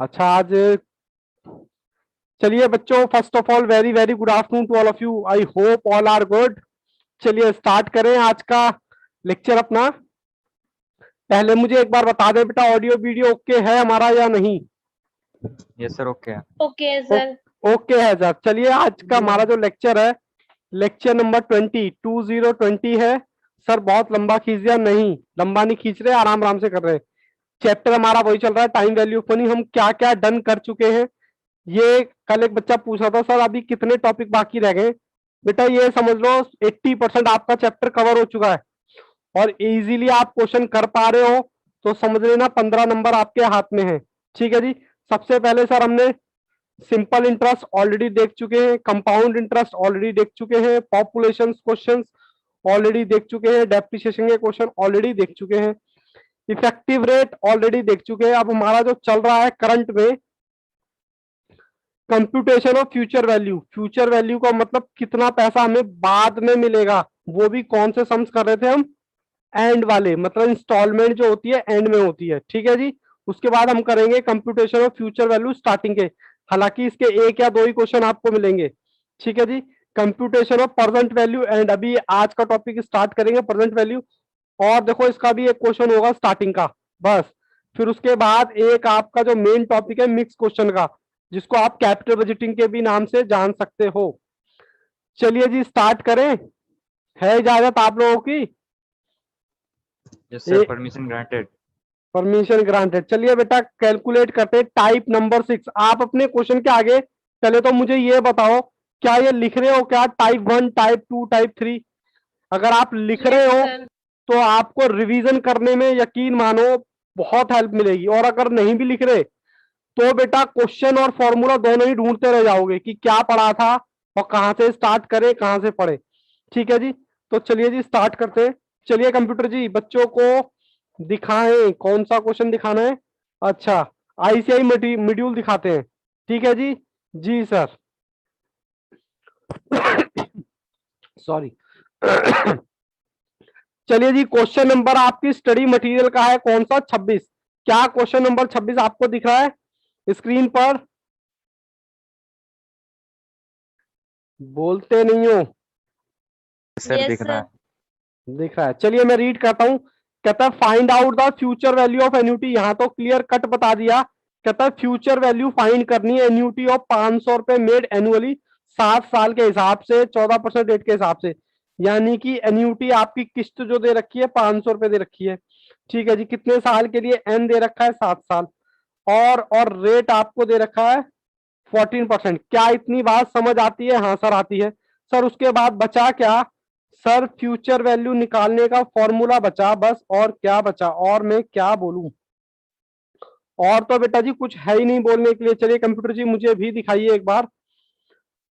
अच्छा आज चलिए बच्चों, first of all very very good afternoon to all of you. I hope all are good. चलिए start करें आज का लेक्चर अपना। पहले मुझे एक बार बता दें बेटा, ऑडियो वीडियो ओके है हमारा या नहीं? यस सर, ओके है। Okay sir. ओके है सर। चलिए आज का हमारा जो लेक्चर है, लेक्चर नंबर 20 है। सर बहुत लंबा खींच दिया? नहीं लंबा नहीं खींच रहे, आराम आराम से कर रहे हैं। चैप्टर हमारा वही चल रहा है, टाइम वैल्यू ऑफ मनी। हम क्या क्या डन कर चुके हैं, ये कल एक बच्चा पूछ रहा था, सर अभी कितने टॉपिक बाकी रह गए। बेटा ये समझ लो 80% आपका चैप्टर कवर हो चुका है और इजीली आप क्वेश्चन कर पा रहे हो, तो समझ लेना 15 नंबर आपके हाथ में है। ठीक है जी। सबसे पहले सर हमने सिंपल इंटरेस्ट ऑलरेडी देख चुके हैं, कंपाउंड इंटरेस्ट ऑलरेडी देख चुके हैं, पॉपुलेशन क्वेश्चंस ऑलरेडी देख चुके हैं, डेप्रिसिएशन के क्वेश्चन ऑलरेडी देख चुके हैं, इफेक्टिव रेट ऑलरेडी देख चुके हैं। अब हमारा जो चल रहा है करंट में, computation of future value. Future value का मतलब कितना पैसा हमें बाद में मिलेगा, वो भी कौन से सम्स कर रहे थे हम? एंड वाले, मतलब इंस्टॉलमेंट जो होती है एंड में होती है। ठीक है जी। उसके बाद हम करेंगे computation of future value starting के। हालांकि इसके एक या दो ही क्वेश्चन आपको मिलेंगे। ठीक है जी। Computation of present value and, अभी आज का टॉपिक स्टार्ट करेंगे प्रेजेंट वैल्यू। और देखो इसका भी एक क्वेश्चन होगा स्टार्टिंग का, बस। फिर उसके बाद एक आपका जो मेन टॉपिक है मिक्स क्वेश्चन का, जिसको आप कैपिटल बजटिंग के भी नाम से जान सकते हो। चलिए जी स्टार्ट करें, है इजाजत आप लोगों की? Yes sir, permission granted. Permission granted. चलिए बेटा कैलकुलेट करते हैं। Type number 6। आप अपने क्वेश्चन के आगे पहले तो मुझे ये बताओ, क्या ये लिख रहे हो क्या? Type 1, type 2, type 3? अगर आप लिख रहे हो तो आपको रिवीजन करने में यकीन मानो बहुत हेल्प मिलेगी, और अगर नहीं भी लिख रहे तो बेटा क्वेश्चन और फॉर्मूला दोनों ही ढूंढते रह जाओगे कि क्या पढ़ा था और कहां से स्टार्ट करें, कहां से पढ़े। ठीक है जी। तो चलिए जी स्टार्ट करते हैं। चलिए कंप्यूटर जी बच्चों को दिखाएं, कौन सा क्वेश्चन दिखाना है? अच्छा, आईसीआई मॉड्यूल दिखाते हैं। ठीक है जी। जी सर। सॉरी। चलिए जी, क्वेश्चन नंबर आपकी स्टडी मटेरियल का है कौन सा? 26। क्या क्वेश्चन नंबर 26 आपको दिख रहा है स्क्रीन पर? बोलते नहीं हो। सर दिख रहा है। दिख रहा है। चलिए मैं रीड करता हूं। कहता है find out the future value of annuity. यहां तो क्लियर कट बता दिया। कहता है फ्यूचर वैल्यू फाइंड करनी है एन्यूटी ऑफ 500 रुपए मेड एनुअली, 7 साल के हिसाब से, 14% रेट के हिसाब से। यानी कि एन्यूटी आपकी किस्त जो दे रखी है 500 रुपए दे रखी है। ठीक है जी। कितने साल के लिए? एन दे रखा है 7 साल, और रेट आपको दे रखा है 14%। क्या इतनी बात समझ आती है? हाँ सर आती है। सर उसके बाद बचा क्या? सर फ्यूचर वैल्यू निकालने का फॉर्मूला बचा बस, और क्या बचा? और मैं क्या बोलूं? और तो बेटा जी कुछ है ही नहीं बोलने के लिए। चलिए कंप्यूटर जी मुझे भी दिखाइए एक बार,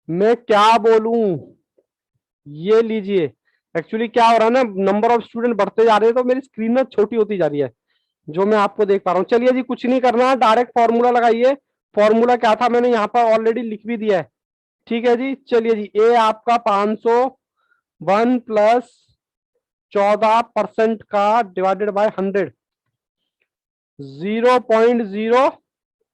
मैं क्या बोलूं। ये लीजिए। एक्चुअली क्या हो रहा है ना, नंबर ऑफ स्टूडेंट बढ़ते जा रहे हैं तो मेरी स्क्रीन में छोटी होती जा रही है, जो मैं आपको देख पा रहा हूँ। चलिए जी कुछ नहीं करना है, डायरेक्ट फॉर्मूला लगाइए। फॉर्मूला क्या था मैंने यहाँ पर ऑलरेडी लिख भी दिया है। ठीक है जी। चलिए जी, ए आपका 501 प्लस 14% का डिवाइडेड बाय 100, 0.0।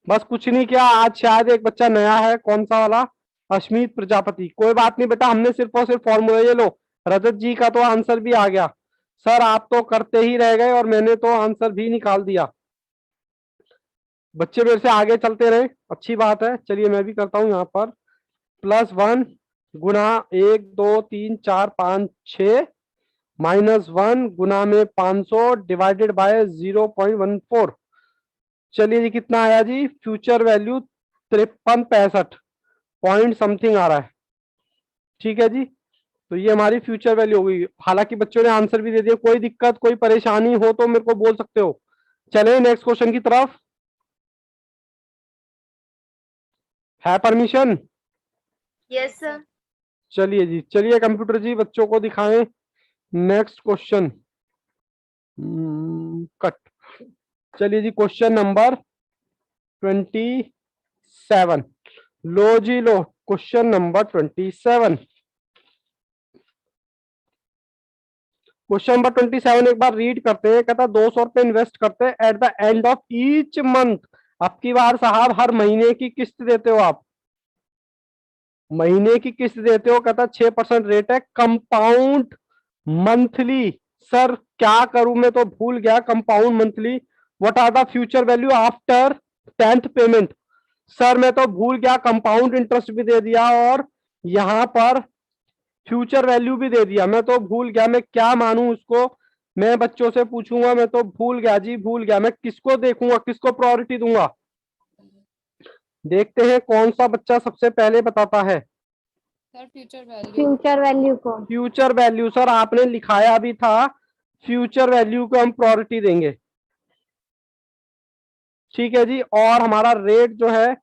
बस कुछ नहीं किया। आज शायद एक बच्चा नया है, कौन सा वाला? अश्मीत प्रजापति। कोई बात नहीं बेटा, हमने सिर्फ और सिर्फ फॉर्मूला, ये लो रजत जी का तो आंसर भी आ गया। सर आप तो करते ही रह गए और मैंने तो आंसर भी निकाल दिया। बच्चे मेरे से आगे चलते रहे, अच्छी बात है। चलिए मैं भी करता हूं यहाँ पर। +1 गुना 1 2 3 4 5 6 -1 गुना में 500 डिवाइडेड बाय 0.14। चलिए जी कितना आया जी? फ्यूचर वैल्यू 5365 पॉइंट समथिंग आ रहा है। ठीक है जी। तो ये हमारी फ्यूचर वैल्यू हो गई। हालांकि बच्चों ने आंसर भी दे दिया। कोई दिक्कत कोई परेशानी हो तो मेरे को बोल सकते हो। चले नेक्स्ट क्वेश्चन की तरफ। है परमिशन? Yes sir. चलिए जी। चलिए कंप्यूटर जी बच्चों को दिखाएं नेक्स्ट क्वेश्चन। कट। चलिए जी क्वेश्चन नंबर 27। लो जी लो, क्वेश्चन नंबर 27। क्वेश्चन नंबर 27 एक बार रीड करते हैं। कहता है 200 रुपए इन्वेस्ट करते हैं at the end of each month अब की बार साहब हर महीने की किस्त देते हो आप, महीने की किस्त देते हो, कहता 6% रेट है, कंपाउंड मंथली। सर क्या करूं, मैं तो भूल गया compound monthly, what are the future value after 10th payment. Sir मैं तो भूल गया, कंपाउंड इंटरेस्ट भी दे दिया और यहां पर फ्यूचर वैल्यू भी दे दिया, मैं तो भूल गया, मैं क्या मानूं उसको। मैं बच्चों से पूछूंगा, मैं तो भूल गया जी, भूल गया। मैं किसको देखूंगा, किसको प्रायोरिटी दूंगा? देखते हैं कौन सा बच्चा सबसे पहले बताता है। Sir future value. Future value को। फ्यूचर वैल्यू सर आपने लिखाया भी था, फ्यूचर वैल्यू को हम प्रायोरिटी देंगे। ठीक है जी, और हमारा रेट जो है,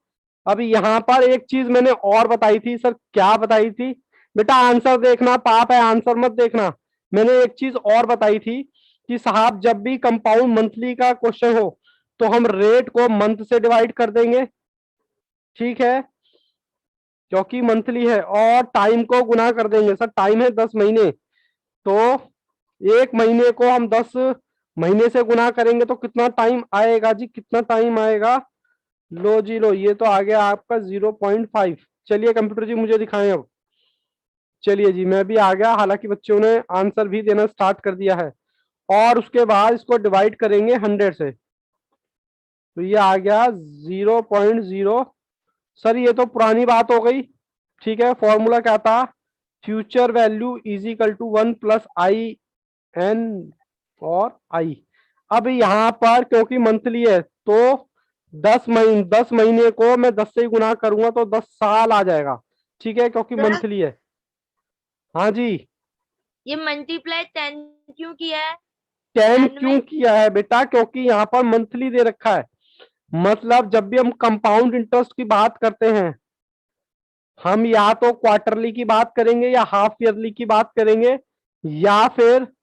अभी यहां पर एक चीज मैंने और बताई थी सर, क्या बताई थी बेटा? आंसर देखना, पाप है आंसर मत देखना। मैंने एक चीज और बताई थी कि साहब जब भी कंपाउंड मंथली का क्वेश्चन हो तो हम रेट को मंथ से डिवाइड कर देंगे, ठीक है, क्योंकि मंथली है, और टाइम को गुना कर देंगे। सर टाइम है 10 महीने, तो एक महीने को हम 10 महीने से गुना करेंगे तो कितना टाइम आएगा जी, कितना टाइम आएगा? लो जी लो, ये तो आ गया आपका 0.5। चलिए कंप्यूटर जी मुझे दिखाएं अब। चलिए जी मैं भी आ गया, हालांकि बच्चों ने आंसर भी देना स्टार्ट कर दिया है, और उसके बाद इसको डिवाइड करेंगे 100 से, तो ये आ गया 0.0। सर ये तो पुरानी बात हो गई, ठीक है, फॉर्मूला क्या था? Future value is equal to 1+i n और i। अब यहाँ पर क्योंकि मंथली है तो 10 महीने को मैं 10 से ही गुना करूंगा तो 10 साल आ जाएगा, ठीक है, क्योंकि सर मंथली है। हाँ जी, ये मल्टीप्लाई 10 क्यों किया है 10 10 क्यों में? किया है बेटा? क्योंकि यहाँ पर मंथली दे रखा है, मतलब जब भी हम कंपाउंड इंटरेस्ट की बात करते हैं, हम या तो क्वार्टरली की बात करेंगे या हाफ ईयरली की बात करेंगे या फिर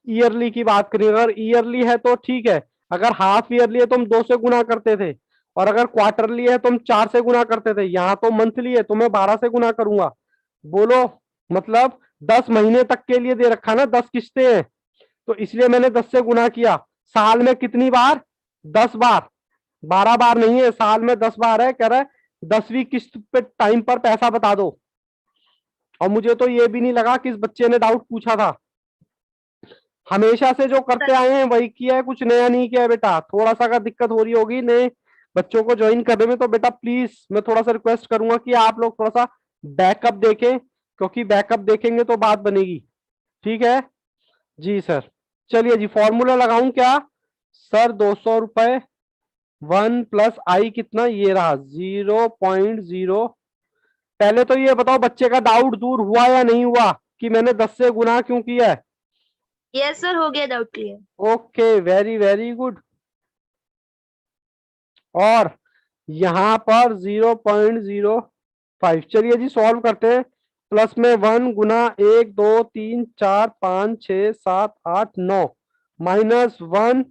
ईयरली की बात करेंगे। अगर ईयरली है तो ठीक है, अगर हाफ ईयरली है तो हम 2 से गुना करते थे, और अगर क्वार्टरली है तो हम 4 से गुना करते थे। यहाँ तो मंथली है तो मैं 12 से गुना करूंगा। बोलो, मतलब 10 महीने तक के लिए दे रखा ना, 10 किस्तें हैं, तो इसलिए मैंने 10 से गुना किया। साल में कितनी बार? 10 बार, 12 बार नहीं है, साल में 10 बार है। कह रहा है 10वीं किस्त पे टाइम पर पैसा बता दो, और मुझे तो ये भी नहीं लगा कि इस बच्चे ने डाउट पूछा था। हमेशा से जो करते आए हैं वही किया है, कुछ नया नहीं किया है बेटा। थोड़ा सा अगर दिक्कत हो रही होगी नए बच्चों को ज्वाइन करने में तो बेटा प्लीज मैं थोड़ा सा रिक्वेस्ट करूंगा कि आप लोग थोड़ा सा बैकअप देखें, क्योंकि बैकअप देखेंगे तो बात बनेगी, ठीक है जी सर। चलिए जी फॉर्मूला लगाऊं क्या? सर 200 रुपए 1+i कितना, ये रहा 0.0। पहले तो ये बताओ बच्चे का डाउट दूर हुआ या नहीं हुआ कि मैंने 10 से गुना क्यों किया है? यस सर, हो गया doubt clear. Okay, very very good. और यहां पर 0.05। चलिए जी सॉल्व करते हैं। प्लस में 1 गुना 1 2 3 4 5 6 7 8 9, माइनस 1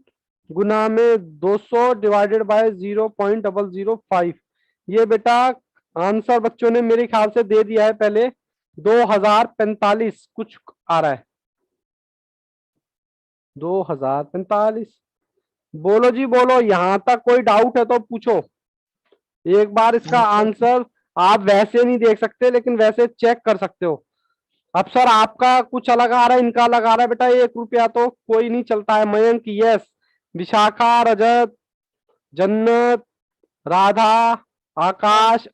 गुना में 200 डिवाइडेड बाय 0.005। ये बेटा आंसर बच्चों ने मेरे ख्याल से दे दिया है पहले, 2045 कुछ आ रहा है, 2045। बोलो जी बोलो, यहां तक कोई डाउट है तो पूछो। एक बार इसका आंसर आप वैसे नहीं देख सकते, लेकिन वैसे चेक कर सकते हो। अब सर आपका कुछ अलग आ रहा है, इनका अलग आ रहा है बेटा, 1 रुपया तो कोई नहीं चलता है। मयंक यस, विशाखा, रजत, जन्नत, राधा, आकाश,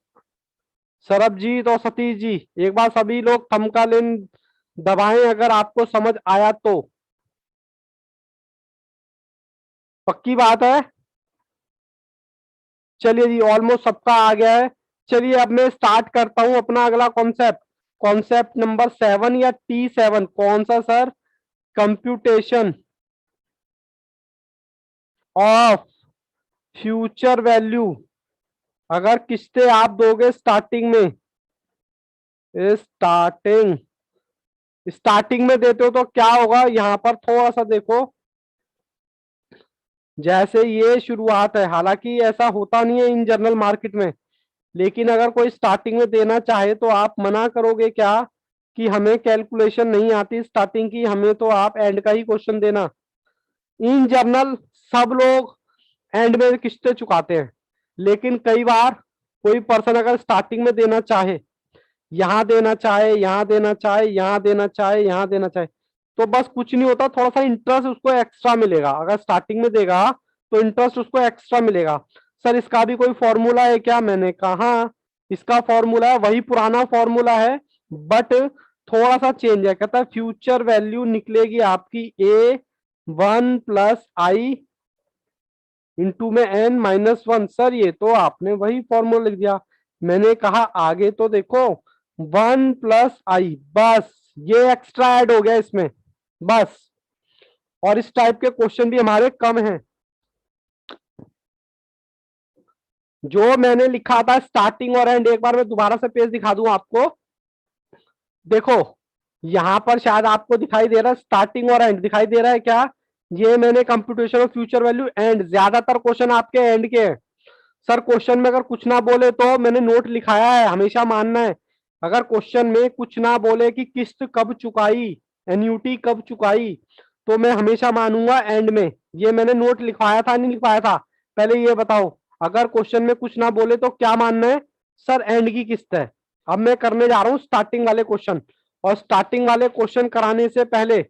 सरबजीत और सतीश जी, एक बार सभी लोग थंब का लेन दबाएं अगर आपको समझ आया तो। पक्की बात है? चलिए जी ऑलमोस्ट सबका आ गया है। चलिए अब मैं स्टार्ट करता हूं अपना अगला कॉन्सेप्ट, कॉन्सेप्ट नंबर 7 या T7, कौन सा sir? Computation of future value. अगर किस्तें आप दोगे स्टार्टिंग में, स्टार्टिंग स्टार्टिंग में देते हो तो क्या होगा? यहां पर थोड़ा सा देखो, जैसे ये शुरुआत है, हालांकि ऐसा होता नहीं है इन जनरल मार्केट में, लेकिन अगर कोई स्टार्टिंग में देना चाहे तो आप मना करोगे क्या कि हमें कैलकुलेशन नहीं आती स्टार्टिंग की, हमें तो आप एंड का ही क्वेश्चन देना? इन जनरल सब लोग एंड में किस्तें चुकाते हैं, लेकिन कई बार कोई पर्सन अगर स्टार्टिंग में देना चाहे, यहां देना चाहे, यहां देना चाहे, यहां देना चाहे, यहां देना चाहे, तो बस कुछ नहीं होता, थोड़ा सा इंटरेस्ट उसको एक्स्ट्रा मिलेगा। अगर स्टार्टिंग में देगा तो इंटरेस्ट उसको एक्स्ट्रा मिलेगा। सर इसका भी कोई फॉर्मूला है क्या? मैंने कहा इसका फॉर्मूला है वही पुराना फॉर्मूला है, बट थोड़ा सा चेंज है। कहता है फ्यूचर वैल्यू निकलेगी आपकी A1 प्लस आई इंटू में n-1। सर ये तो आपने वही फॉर्मूला लिख दिया। मैंने कहा आगे तो देखो 1 प्लस आई, बस ये एक्स्ट्रा ऐड हो गया इसमें बस। और इस टाइप के क्वेश्चन भी हमारे कम हैं। जो मैंने लिखा था स्टार्टिंग और एंड, एक बार मैं दोबारा से पेज दिखा दूं आपको। देखो यहां पर शायद आपको दिखाई दे रहा है स्टार्टिंग और एंड, दिखाई दे रहा है क्या? ये मैंने computation of future value and, ज्यादातर क्वेश्चन आपके एंड के हैं। सर क्वेश्चन में अगर कुछ ना बोले तो मैंने नोट लिखाया है, हमेशा मानना है। अगर क्वेश्चन में कुछ ना बोले कि किस्त कब चुकाई, एन्यूटी कब चुकाई, तो मैं हमेशा मानूंगा एंड में। ये मैंने नोट लिखवाया था नहीं लिखवाया था? पहले ये बताओ, अगर क्वेश्चन में कुछ ना बोले तो क्या मानना है? सर एंड की किस्त है। अब मैं करने जा रहा हूं स्टार्टिंग वाले क्वेश्चन, और स्टार्टिंग वाले क्वेश्चन कराने से पहले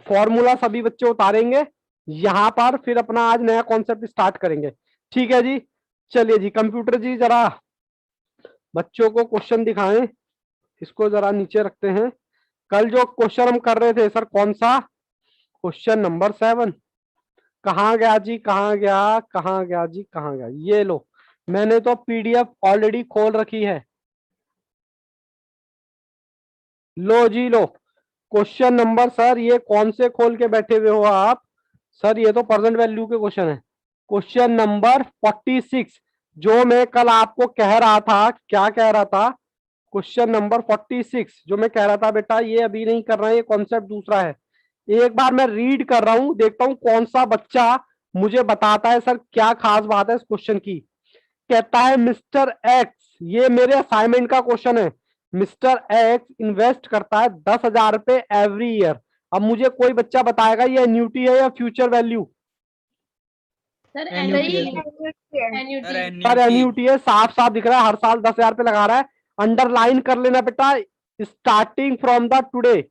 फॉर्मूला सभी बच्चे उतारेंगे यहां पर, फिर अपना आज नया कॉन्सेप्ट स्टार्ट करेंगे। ठीक है जी, चलिए जी। कंप्यूटर जी जरा बच्चों को क्वेश्चन दिखाएं, इसको जरा नीचे रखते हैं। कल जो क्वेश्चन हम कर रहे थे सर, कौन सा? क्वेश्चन नंबर 7 कहाँ गया जी? कहाँ गया? कहाँ गया जी? कहाँ गया? ये लो, मैंने तो पीडीएफ ऑलरेडी खोल रखी है। लो जी लो, क्वेश्चन नंबर, सर ये कौन से खोल के बैठे हुए हो आप? सर ये तो प्रेजेंट वैल्यू के क्वेश्चन है। क्वेश्चन नंबर 46, जो मैं कल आपको कह रहा था, क्या कह रहा था? क्वेश्चन नंबर 46 जो मैं कह रहा था बेटा ये अभी नहीं करना है, ये कॉन्सेप्ट दूसरा है। एक बार मैं रीड कर रहा हूं, देखता हूं कौन सा बच्चा मुझे बताता है सर क्या खास बात है इस क्वेश्चन की। कहता है मिस्टर एक्स, ये मेरे असाइनमेंट का क्वेश्चन है, मिस्टर एक्स इन्वेस्ट करता है 10,000 रुपए एवरी ईयर। अब मुझे कोई बच्चा बताएगा ये एन्यूटी है या फ्यूचर वैल्यू? सर सही एन्युटी है। एन्युटी सर एन्यूटी है, साफ साफ दिख रहा है, हर साल 10,000 रुपए लगा रहा है। अंडरलाइन कर लेना बेटा, starting from the today,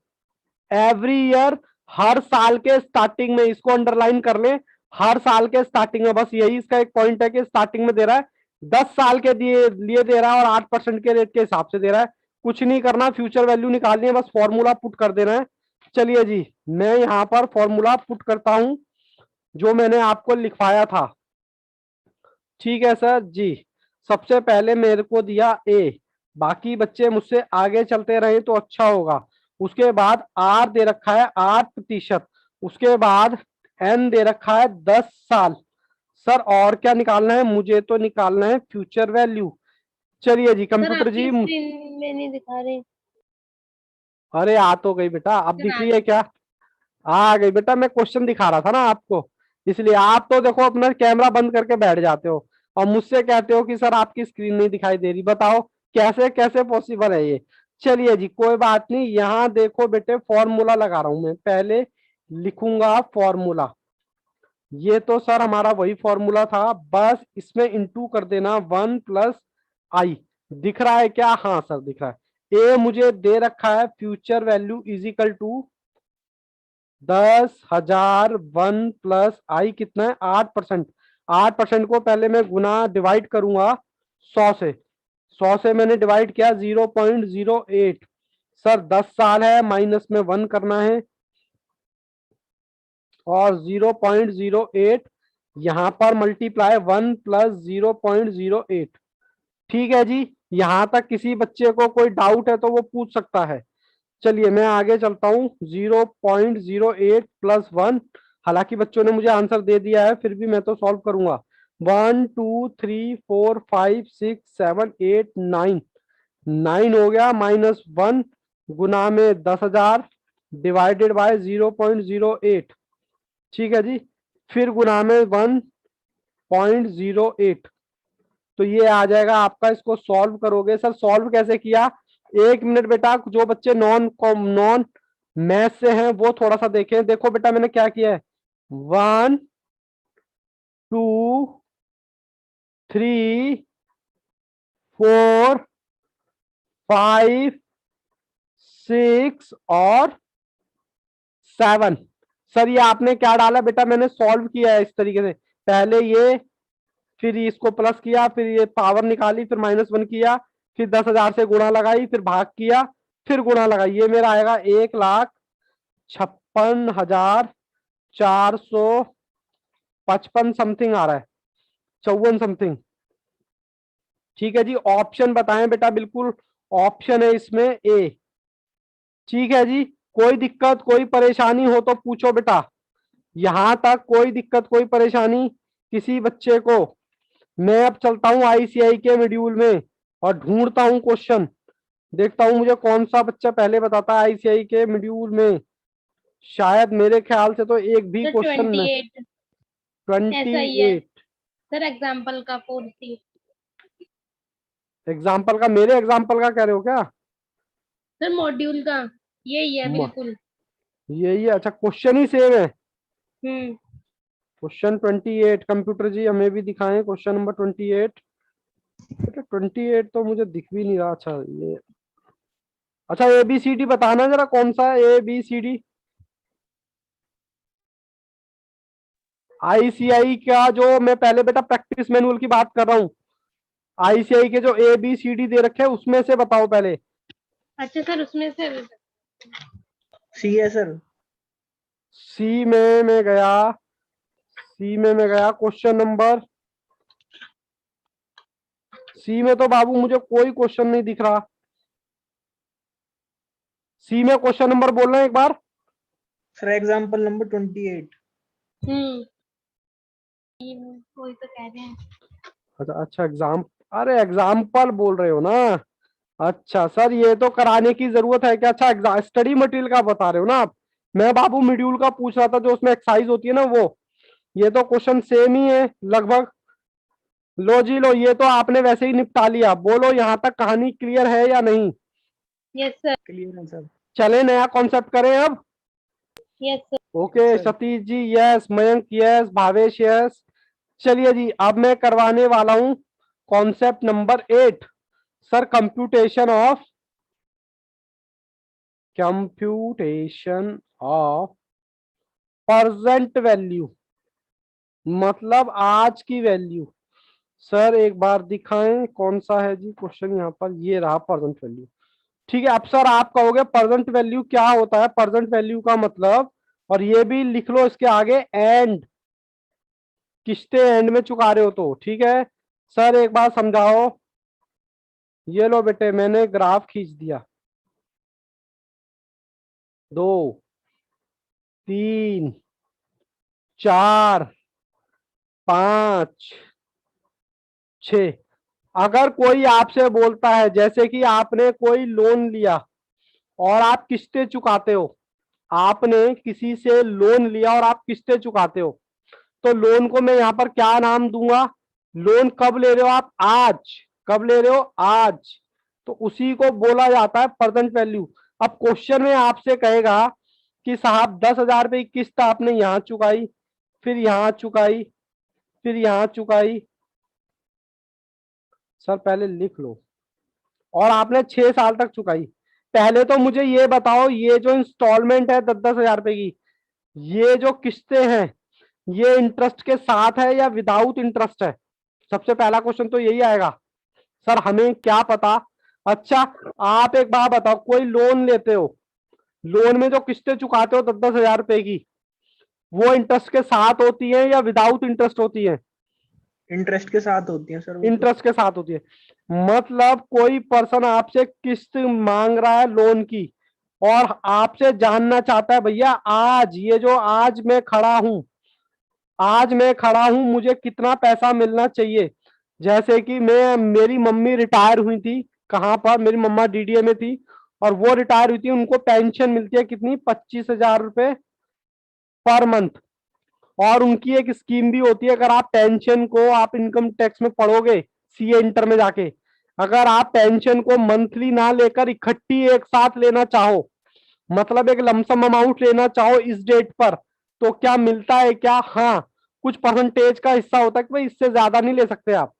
every year, हर साल के स्टार्टिंग में, इसको अंडरलाइन कर ले, हर साल के स्टार्टिंग में। बस यही इसका एक पॉइंट है कि स्टार्टिंग में दे रहा है, 10 साल के लिए दे रहा है, और 8% के रेट के हिसाब से दे रहा है। कुछ नहीं करना, फ्यूचर वैल्यू निकालनी है, बस फॉर्मूला पुट कर देना है। चलिए जी, मैं यहां पर फॉर्मूला पुट करता हूं जो मैंने आपको लिखवाया था। ठीक है सर जी। सबसे पहले मेरे को दिया ए, बाकी बच्चे मुझसे आगे चलते रहे तो अच्छा होगा। उसके बाद आर दे रखा है 8%, उसके बाद एन दे रखा है 10 साल। सर और क्या निकालना है? मुझे तो निकालना है फ्यूचर वैल्यू। चलिए जी सर कंप्यूटर आपकी जी। स्क्रीन में नहीं दिखा रहे। अरे आ तो गई बेटा, अब सर दिख रही है क्या? आ गई बेटा, मैं क्वेश्चन दिखा रहा था ना आपको, इसलिए। आप तो देखो अपना कैमरा बंद करके बैठ जाते हो और मुझसे कहते हो कि सर आपकी स्क्रीन नहीं दिखाई दे रही। बताओ कैसे कैसे पॉसिबल है ये? चलिए जी कोई बात नहीं, यहाँ देखो बेटे फॉर्मूला लगा रहा हूं मैं। पहले लिखूंगा फॉर्मूला, ये तो सर हमारा वही फॉर्मूला था, बस इसमें इंटू कर देना 1 प्लस आई। दिख रहा है क्या? हाँ सर दिख रहा है। ए मुझे दे रखा है future value is equal to 10,000, 1 plus I कितना है? 8%। 8% को पहले मैं गुना डिवाइड करूंगा 100 से, 100 से मैंने डिवाइड किया 0.08। सर 10 साल है, माइनस में 1 करना है, और 0.08 यहां पर मल्टीप्लाई 1 प्लस 0.08। ठीक है जी, यहां तक किसी बच्चे को कोई डाउट है तो वो पूछ सकता है। चलिए मैं आगे चलता हूं। 0.08 प्लस 1, हालांकि बच्चों ने मुझे आंसर दे दिया है, फिर भी मैं तो सॉल्व करूंगा। 1 2 3 4 5 6 7 8 9, 9 हो गया, -1 गुना में 10,000 डिवाइडेड बाय 0.08। ठीक है जी, फिर गुना में 1.08, तो ये आ जाएगा आपका। इसको सॉल्व करोगे सर, सॉल्व कैसे किया? 1 मिनट बेटा, जो बच्चे नॉन मैथ से हैं वो थोड़ा सा देखें। देखो बेटा मैंने क्या किया है, 1 2 3 4 5 6 और 7। सर ये आपने क्या डाला बेटा? मैंने सॉल्व किया है इस तरीके से, पहले ये, फिर इसको प्लस किया, फिर ये पावर निकाली, फिर -1 किया, फिर 10,000 से गुणा लगाई, फिर भाग किया, फिर गुणा लगाई। ये मेरा आएगा 1,56,455 समथिंग आ रहा है, 54 समथिंग। ठीक है जी, ऑप्शन बताएं बेटा। बिल्कुल ऑप्शन है इसमें ए। ठीक है जी, कोई दिक्कत कोई परेशानी हो तो पूछो बेटा। यहां तक कोई दिक्कत कोई परेशानी किसी बच्चे को? मैं अब चलता हूं आईसीआई के मॉड्यूल में और ढूंढता हूं क्वेश्चन, देखता हूं मुझे कौन सा बच्चा पहले बताता है आईसीआई के मॉड्यूल में। शायद मेरे ख्याल से तो एक भी सर क्वेश्चन 28 ऐसा ही है 28 सर, एग्जाम्पल का 40। एग्जाम्पल का? मेरे एग्जाम्पल का कह रहे हो क्या? सर मॉड्यूल का यही है म- बिल्कुल। यही है? अच्छा, क्वेश्चन ही सेम है। हम्म। क्वेश्चन 28 कंप्यूटर जी हमें भी दिखाएं क्वेश्चन नंबर 28। बेटा 28 तो मुझे दिख भी नहीं रहा। अच्छा ये, अच्छा ABCD बताना जरा, कौन सा है ABCD? आईसीआई का जो मैं पहले बेटा प्रैक्टिस मैनुअल की बात कर रहा हूँ, आईसीआई के जो ABCD दे रखे हैं उसमें से बताओ पहले। अच्छा सर, उसमें से सी है सर। सी में मैं गया, सी में मैं गया, क्वेश्चन नंबर सी में तो बाबू मुझे कोई क्वेश्चन नहीं दिख रहा। सी में क्वेश्चन नंबर बोलना एक बार। Sir example number 28। हम्म, वही तो कह रहे हैं। अच्छा अच्छा, अरे एग्जाम्पल बोल रहे हो ना? अच्छा सर, ये तो कराने की जरूरत है क्या? अच्छा, स्टडी मटेरियल का बता रहे हो ना आप? मैं बाबू मॉड्यूल का पूछ रहा था, जो उसमें एक्सरसाइज होती है ना वो। ये तो क्वेश्चन सेम ही है लगभग। लो जी लो, ये तो आपने वैसे ही निपटा लिया। बोलो यहाँ तक कहानी क्लियर है या नहीं? Yes sir. क्लियर है सर। चले नया कॉन्सेप्ट करें अब। Yes sir. Okay sir. Satish ji yes, Mayank yes, Bhavesh yes. चलिए जी, अब मैं करवाने वाला हूं concept number 8। Sir computation of percent value, मतलब आज की वैल्यू। सर एक बार दिखाएं कौन सा है जी क्वेश्चन यहाँ पर? ये रहा परसेंट वैल्यू। ठीक है, अब सर आप कहोगे परसेंट वैल्यू क्या होता है? परसेंट वैल्यू का मतलब, और ये भी लिख लो इसके आगे, एंड, किस्तें एंड में चुका रहे हो तो। ठीक है सर, एक बार समझाओ। ये लो बेटे, मैंने ग्राफ खींच दिया। 2 3 4 5 6। अगर कोई आपसे बोलता है, जैसे कि आपने कोई लोन लिया और आप किस्तें चुकाते हो, आपने किसी से लोन लिया और आप किस्तें चुकाते हो, तो लोन को मैं यहां पर क्या नाम दूंगा? लोन कब ले रहे हो आप? आज। कब ले रहे हो? आज। तो उसी को बोला जाता है प्रेजेंट वैल्यू। अब क्वेश्चन में आपसे कहेगा कि साहब 10,000 रुपए की किस्त आपने यहां चुकाई, फिर यहां चुकाई, फिर यहां चुकाई। सर पहले लिख लो, और आपने 6 साल तक चुकाई। पहले तो मुझे ये बताओ, ये जो इंस्टॉलमेंट है 10,000 रुपए की, ये जो किस्तें हैं, ये इंटरेस्ट के साथ है या विदाउट इंटरेस्ट है? सबसे पहला क्वेश्चन तो यही आएगा। सर हमें क्या पता। अच्छा, आप एक बात बताओ, कोई लोन लेते हो, लोन में जो किस्तें चुकाते हो 10,000 रुपए की, वो इंटरेस्ट के साथ होती है या विदाउट इंटरेस्ट होती है? इंटरेस्ट के साथ होती है सर वो तो। इंटरेस्ट के साथ होती है। मतलब कोई पर्सन आपसे किस्त मांग रहा है लोन की, और आपसे जानना चाहता है, भैया आज, ये जो आज मैं खड़ा हूं, आज मैं खड़ा हूं, मुझे कितना पैसा मिलना चाहिए? जैसे कि मेरी मम्मी रिटायर हुई थी, कहां पर? मेरी मम्मा डीडीए में थी, और वो रिटायर हुई थी, उनको पेंशन मिलती है कितनी? 25,000 रुपए पर मंथ। और उनकी एक स्कीम भी होती है, अगर आप पेंशन को, आप इनकम टैक्स में पढ़ोगे सीए इंटर में जाके, अगर आप पेंशन को मंथली ना लेकर इकट्ठी एक साथ लेना चाहो, मतलब एक लमसम अमाउंट लेना चाहो इस डेट पर, तो क्या मिलता है क्या? हाँ, कुछ परसेंटेज का हिस्सा होता है कि भाई इससे ज्यादा नहीं ले सकते आप।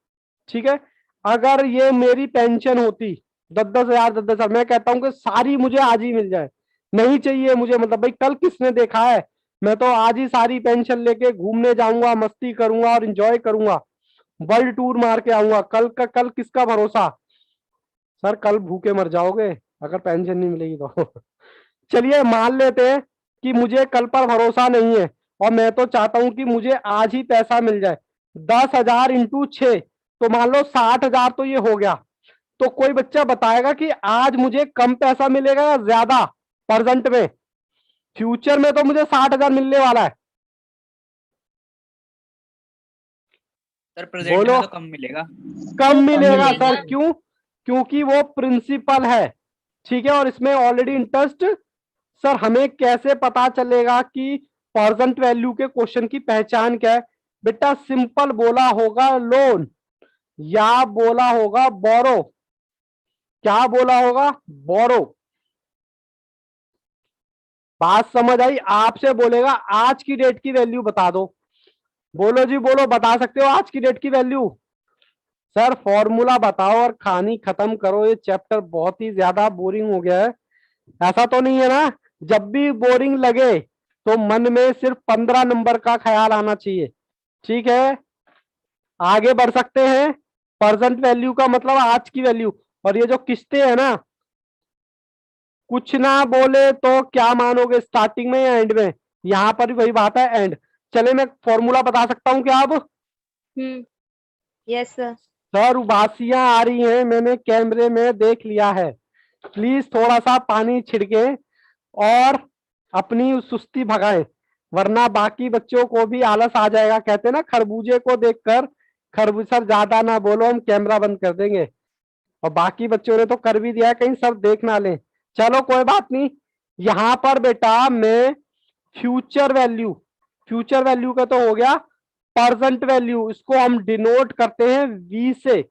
ठीक है, अगर ये मेरी पेंशन होती 10-10 हजार 10-10 हजार, मैं कहता हूं कि सारी मुझे आज ही मिल जाए, नहीं चाहिए मुझे, मतलब भाई कल किसने देखा है, मैं तो आज ही सारी पेंशन लेके घूमने जाऊंगा, मस्ती करूंगा और एंजॉय करूंगा, वर्ल्ड टूर मार के आऊंगा, कल का कल किसका भरोसा। सर कल भूखे मर जाओगे अगर पेंशन नहीं मिलेगी तो। चलिए मान लेते हैं कि मुझे कल पर भरोसा नहीं है और मैं तो चाहता हूं कि मुझे आज ही पैसा मिल जाए। 10,000 इंटू 6, तो मान लो 60,000 तो ये हो गया। तो कोई बच्चा बताएगा कि आज मुझे कम पैसा मिलेगा या ज्यादा प्रेजेंट में। फ्यूचर में तो मुझे 60,000 मिलने वाला है। सर प्रेजेंट बोलो। में तो कम मिलेगा। कम मिलेगा मिलेगा। सर, क्यों? क्योंकि वो प्रिंसिपल है, ठीक है, और इसमें ऑलरेडी इंटरेस्ट। सर हमें कैसे पता चलेगा कि प्रेजेंट वैल्यू के क्वेश्चन की पहचान क्या है? बेटा सिंपल बोला होगा लोन, या बोला होगा बोरो। क्या बोला होगा? बोरो। बात समझ आई? आपसे बोलेगा आज की डेट की वैल्यू बता दो। बोलो जी बोलो, बता सकते हो आज की डेट की वैल्यू? सर फॉर्मूला बताओ और कहानी खत्म करो, ये चैप्टर बहुत ही ज्यादा बोरिंग हो गया है। ऐसा तो नहीं है ना, जब भी बोरिंग लगे तो मन में सिर्फ 15 नंबर का ख्याल आना चाहिए। ठीक है, आगे बढ़ सकते हैं। प्रेजेंट वैल्यू का मतलब आज की वैल्यू, और ये जो किस्तें है ना, कुछ ना बोले तो क्या मानोगे, स्टार्टिंग में या एंड में? यहां पर भी वही बात है, एंड। चले मैं फॉर्मूला बता सकता हूं क्या अब? Yes sir. सर उबासियां आ रही हैं, मैंने कैमरे में देख लिया है, प्लीज थोड़ा सा पानी छिड़के और अपनी सुस्ती भगाएं, वरना बाकी बच्चों को भी आलस आ जाएगा। कहते हैं ना खरबूजे को देखकर खरबूज। सर ज्यादा ना बोलो, हम कैमरा बंद कर देंगे, और बाकी बच्चों ने तो कर भी दिया है, कहीं सब देख ना लें। चलो कोई बात नहीं। यहां पर बेटा मैं फ्यूचर वैल्यू का तो हो गया, प्रेजेंट वैल्यू इसको हम डिनोट करते हैं वी से,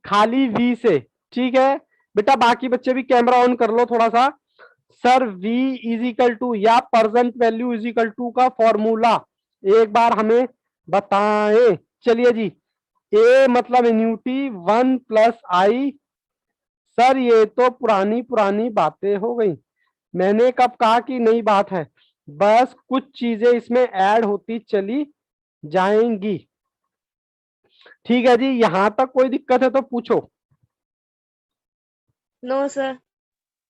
खाली वी से। ठीक है बेटा, बाकी बच्चे भी कैमरा ऑन कर लो थोड़ा सा। Sir v is equal to या present value is equal to का फॉर्मूला एक बार हमें बताएं। चलिए जी, ए मतलब एन्युटी 1+i। सर ये तो पुरानी पुरानी बातें हो गई, मैंने कब कहा कि नई बात है? बस कुछ चीजें इसमें ऐड होती चली जाएंगी। ठीक है जी, यहां तक कोई दिक्कत है तो पूछो। No sir.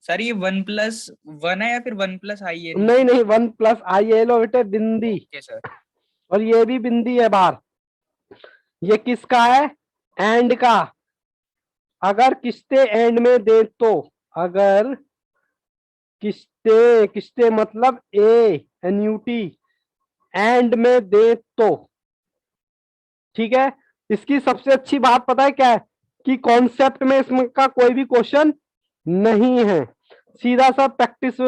सर ये 1+1 है या फिर 1+i है नहीं नीचे? नहीं, 1+i है, लो बेटे बिंदी, ओके सर। और ये भी बिंदी है बाहर। ये किसका है? एंड का। अगर किस्ते एंड में दे तो, अगर किस्ते किस्ते मतलब ए एन्यूटी एंड में दे तो, ठीक है। इसकी सबसे अच्छी बात पता है क्या है? कि कॉन्सेप्ट में इसका कोई भी क्वेश्चन नहीं है, सीधा सा प्रैक्टिस,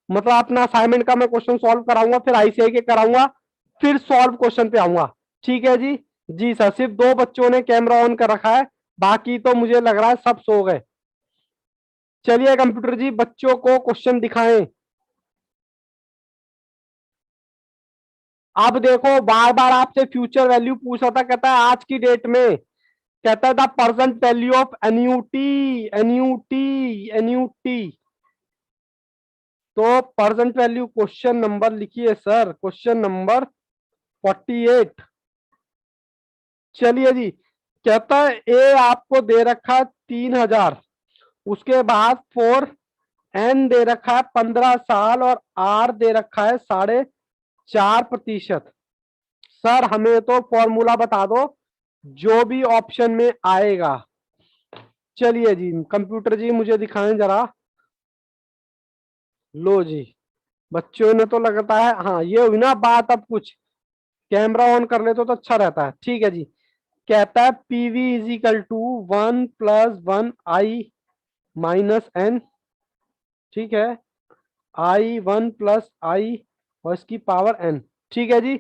मतलब अपना असाइनमेंट का मैं क्वेश्चन सॉल्व कराऊंगा, फिर आईसीआई के कराऊंगा, फिर सॉल्व क्वेश्चन पे आऊंगा। ठीक है जी। जी सर, सिर्फ 2 बच्चों ने कैमरा ऑन कर रखा है, बाकी तो मुझे लग रहा है सब सो गए। चलिए कंप्यूटर जी बच्चों को क्वेश्चन दिखाएं। अब देखो बार बार आपसे फ्यूचर वैल्यू पूछ रहा था, कहता है आज की डेट में, कहता है the present value of annuity annuity annuity. तो प्रेजेंट वैल्यू क्वेश्चन नंबर लिखिए सर, क्वेश्चन नंबर 48। चलिए जी, कहता है ए आपको दे रखा है 3,000, उसके बाद 4n दे रखा है 15 साल, और r दे रखा है 4.5%। सर हमें तो फॉर्मूला बता दो जो भी ऑप्शन में आएगा। चलिए जी कंप्यूटर जी मुझे दिखाएं जरा। लो जी, बच्चों ने तो लगता है, हाँ ये हुई ना बात। अब कुछ कैमरा ऑन कर ले तो अच्छा रहता है। ठीक है जी, कहता है PV is equal to 1+1i-n। ठीक है, i1+i और इसकी पावर n। ठीक है जी।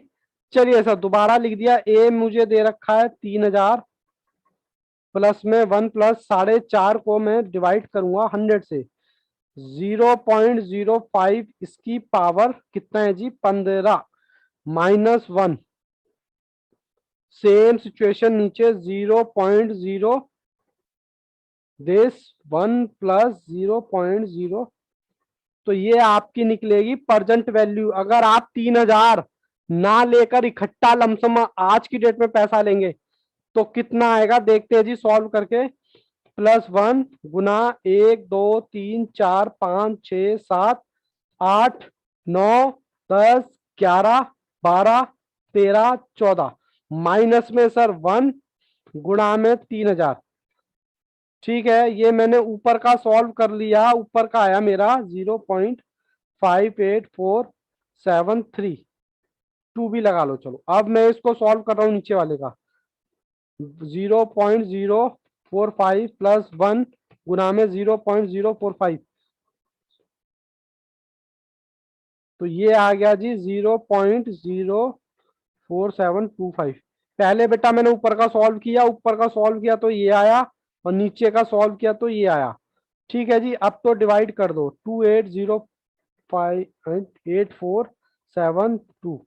चलिए सर दोबारा लिख दिया, ए मुझे दे रखा है 3,000, प्लस में 1+4.5 को मैं डिवाइड करूंगा 100 से, 0.05 इसकी पावर कितना है जी? 15 -1। सेम सिचुएशन नीचे 0.0 दिस 1 प्लस 0.0, तो ये आपकी निकलेगी प्रेजेंट वैल्यू। अगर आप 3000 ना लेकर इकट्ठा लमसम आज की डेट में पैसा लेंगे तो कितना आएगा देखते हैं जी सॉल्व करके। +1 गुना 1 2 3 4 5 6 7 8 9 10 11 12 13 14, माइनस में सर 1 गुणा में 3000। ठीक है, ये मैंने ऊपर का सॉल्व कर लिया, ऊपर का आया मेरा 0.58473, 2 भी लगा लो। चलो अब मैं इसको सॉल्व कर रहा हूँ नीचे वाले का। 0.045 प्लस 1 गुना में 0.045, तो ये आ गया जी 0.04725। पहले बेटा मैंने ऊपर का सॉल्व किया, ऊपर का सॉल्व किया तो ये आया, और नीचे का सॉल्व किया तो ये आया। ठीक है जी, अब तो डिवाइड कर दो। 2805847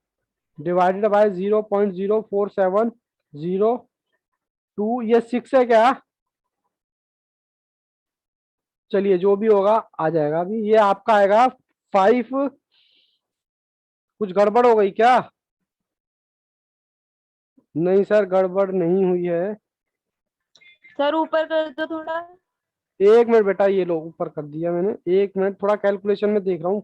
डिवाइडेड बाय 0.04702, ये 6 है क्या? चलिए जो भी होगा आ जाएगा। अभी ये आपका आएगा 5। कुछ गड़बड़ हो गई क्या? नहीं सर, गड़बड़ नहीं हुई है। सर ऊपर कर दो थोड़ा। 1 मिनट बेटा, ये लो ऊपर कर दिया मैंने। 1 मिनट, थोड़ा कैलकुलेशन में देख रहा हूँ।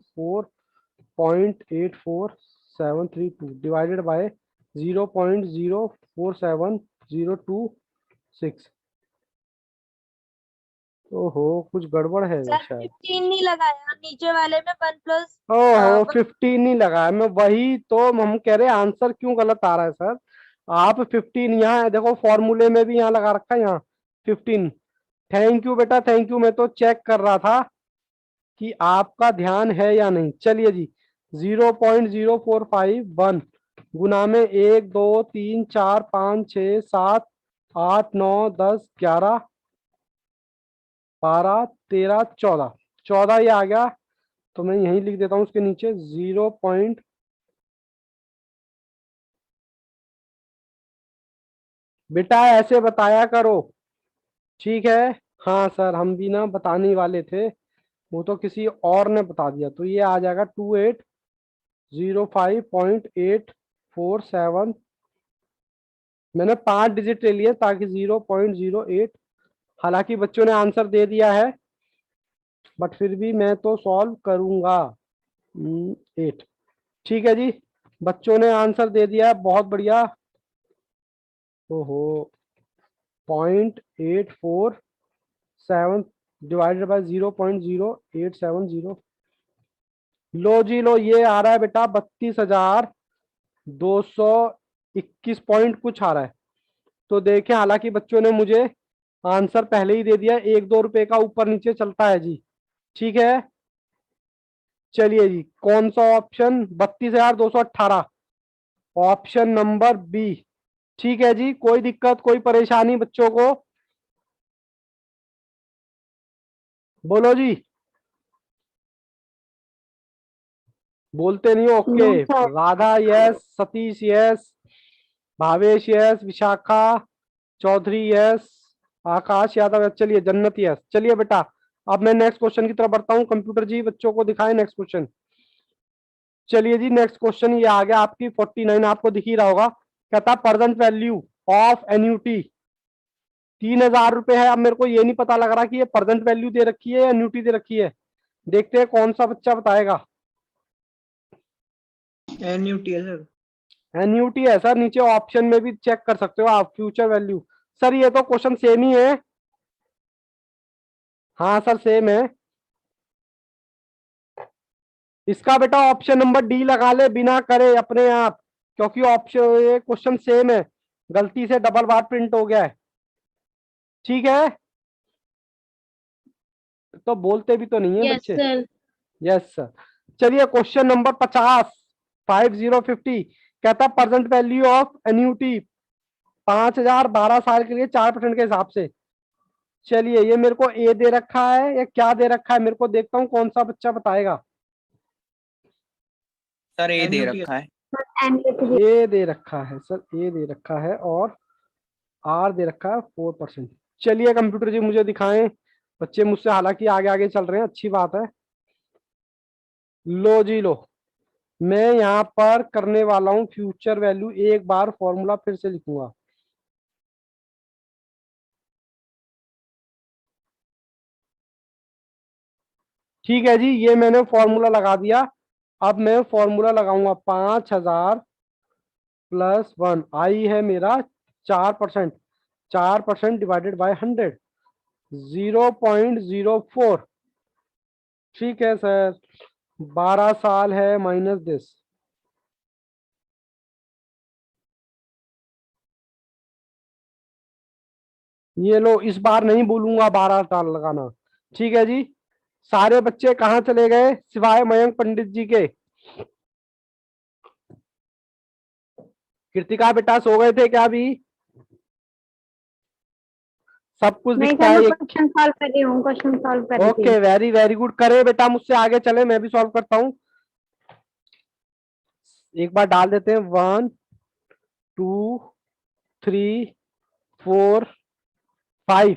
4.84732 डिवाइडेड बाय 0.047026। ओहो, कुछ गड़बड़ है सर शायद। 15 नहीं लगाया, नीचे वाले में 1 प्लस ओहो, 15 नहीं लगाया मैं, वही तो हम कह रहे हैं आंसर क्यों गलत आ रहा है सर। आप 15 यहाँ है, देखो फॉर्मूले में भी यहाँ लगा रखा है, यहाँ 15। थैंक यू बेटा, थैंक यू। मैं तो चेक कर रहा था कि आपका ध्यान है या नहीं। चलिए जी, 0.0451 गुना में 1 2 3 4 5 6 7 8 9 10 11 12 13 14, 14 ये आ गया। तो मैं यहीं लिख देता हूं उसके नीचे 0. बेटा ऐसे बताया करो, ठीक है। हाँ सर, हम भी ना बताने ही वाले थे, वो तो किसी और ने बता दिया। तो ये आ जाएगा 2805.847। मैंने 5 डिजिट ले लिए ताकि 0.08, हालांकि बच्चों ने आंसर दे दिया है, बट फिर भी मैं तो सॉल्व करूंगा। 8। ठीक है जी, बच्चों ने आंसर दे दिया है, बहुत बढ़िया। ओहो, 0.847 डिवाइडेड बाय 0.0870। लो जी लो, ये आ रहा है बेटा 32,221 पॉइंट कुछ आ रहा है। तो देखें, हालांकि बच्चों ने मुझे आंसर पहले ही दे दिया, 1-2 रुपए का ऊपर नीचे चलता है जी। ठीक है, चलिए जी, कौन सा ऑप्शन? 32,218, option number B. ठीक है जी, कोई दिक्कत कोई परेशानी बच्चों को? बोलो जी, बोलते नहीं हो? Okay, Radha yes, Satish yes, Bhavesh yes, Vishakha Chaudhary yes, Akash Yadav yes, चलिए जन्नत यस। चलिए बेटा, अब मैं नेक्स्ट क्वेश्चन की तरफ बढ़ता हूँ। कंप्यूटर जी बच्चों को दिखाएं नेक्स्ट क्वेश्चन। चलिए जी, नेक्स्ट क्वेश्चन ये आ गया आपकी 49, आपको दिख ही रहा होगा। कहता प्रेजेंट वैल्यू ऑफ एन्यूटी 3000 रुपए है। अब मेरे को ये नहीं पता लग रहा कि ये प्रेजेंट वैल्यू दे रखी है या एन्यूटी दे रखी है। देखते हैं कौन सा बच्चा बताएगा। एन्यूटी है सर। एन्यूटी है सर, नीचे ऑप्शन में भी चेक कर सकते हो आप, फ्यूचर वैल्यू। सर ये तो क्वेश्चन सेम ही है। हाँ सर सेम है। इसका बेटा ऑप्शन नंबर डी लगा ले, बिना करे अपने आप, क्योंकि ऑप्शन ये क्वेश्चन सेम है, गलती से डबल बार प्रिंट हो गया है। ठीक है, तो बोलते भी तो नहीं है यस बच्चे। सर। Yes sir. चलिए क्वेश्चन नंबर 50, 5050 कहता प्रेजेंट वैल्यू ऑफ एन्यूटी 5000 12 साल के लिए 4% के हिसाब से। चलिए, ये मेरे को ए दे रखा है या क्या दे रखा है, मेरे को देखता हूँ कौन सा बच्चा बताएगा। सर ए दे एन्यूटी रखा है। एन्युटी ए दे रखा है सर, ए दे रखा है और आर दे रखा है 4%। चलिए कंप्यूटर जी मुझे दिखाएं। बच्चे मुझसे हालांकि आगे आगे चल रहे हैं, अच्छी बात है। लो जी लो, मैं यहाँ पर करने वाला हूँ फ्यूचर वैल्यू। एक बार फॉर्मूला फिर से लिखूंगा। ठीक है जी, ये मैंने फॉर्मूला लगा दिया। अब मैं फॉर्मूला लगाऊंगा 5000 प्लस 1, आई है मेरा 4%। 4% डिवाइडेड बाय 100, 0.04। ठीक है सर, 12 साल है माइनस दिस। ये लो, इस बार नहीं बोलूंगा 12 साल लगाना। ठीक है जी। सारे बच्चे कहाँ चले गए सिवाय मयंक पंडित जी के? कृतिका बेटा सो गए थे क्या अभी? सब कुछ नहीं दिखता सर, है मैं ये। क्वेश्चन सॉल्व कर रही हूँ, क्वेश्चन सॉल्व कर रही ओके, थी। Very very good. करे बेटा, मुझसे आगे चले, मैं भी सॉल्व करता हूँ। एक बार डाल देते हैं 1 2 3 4 5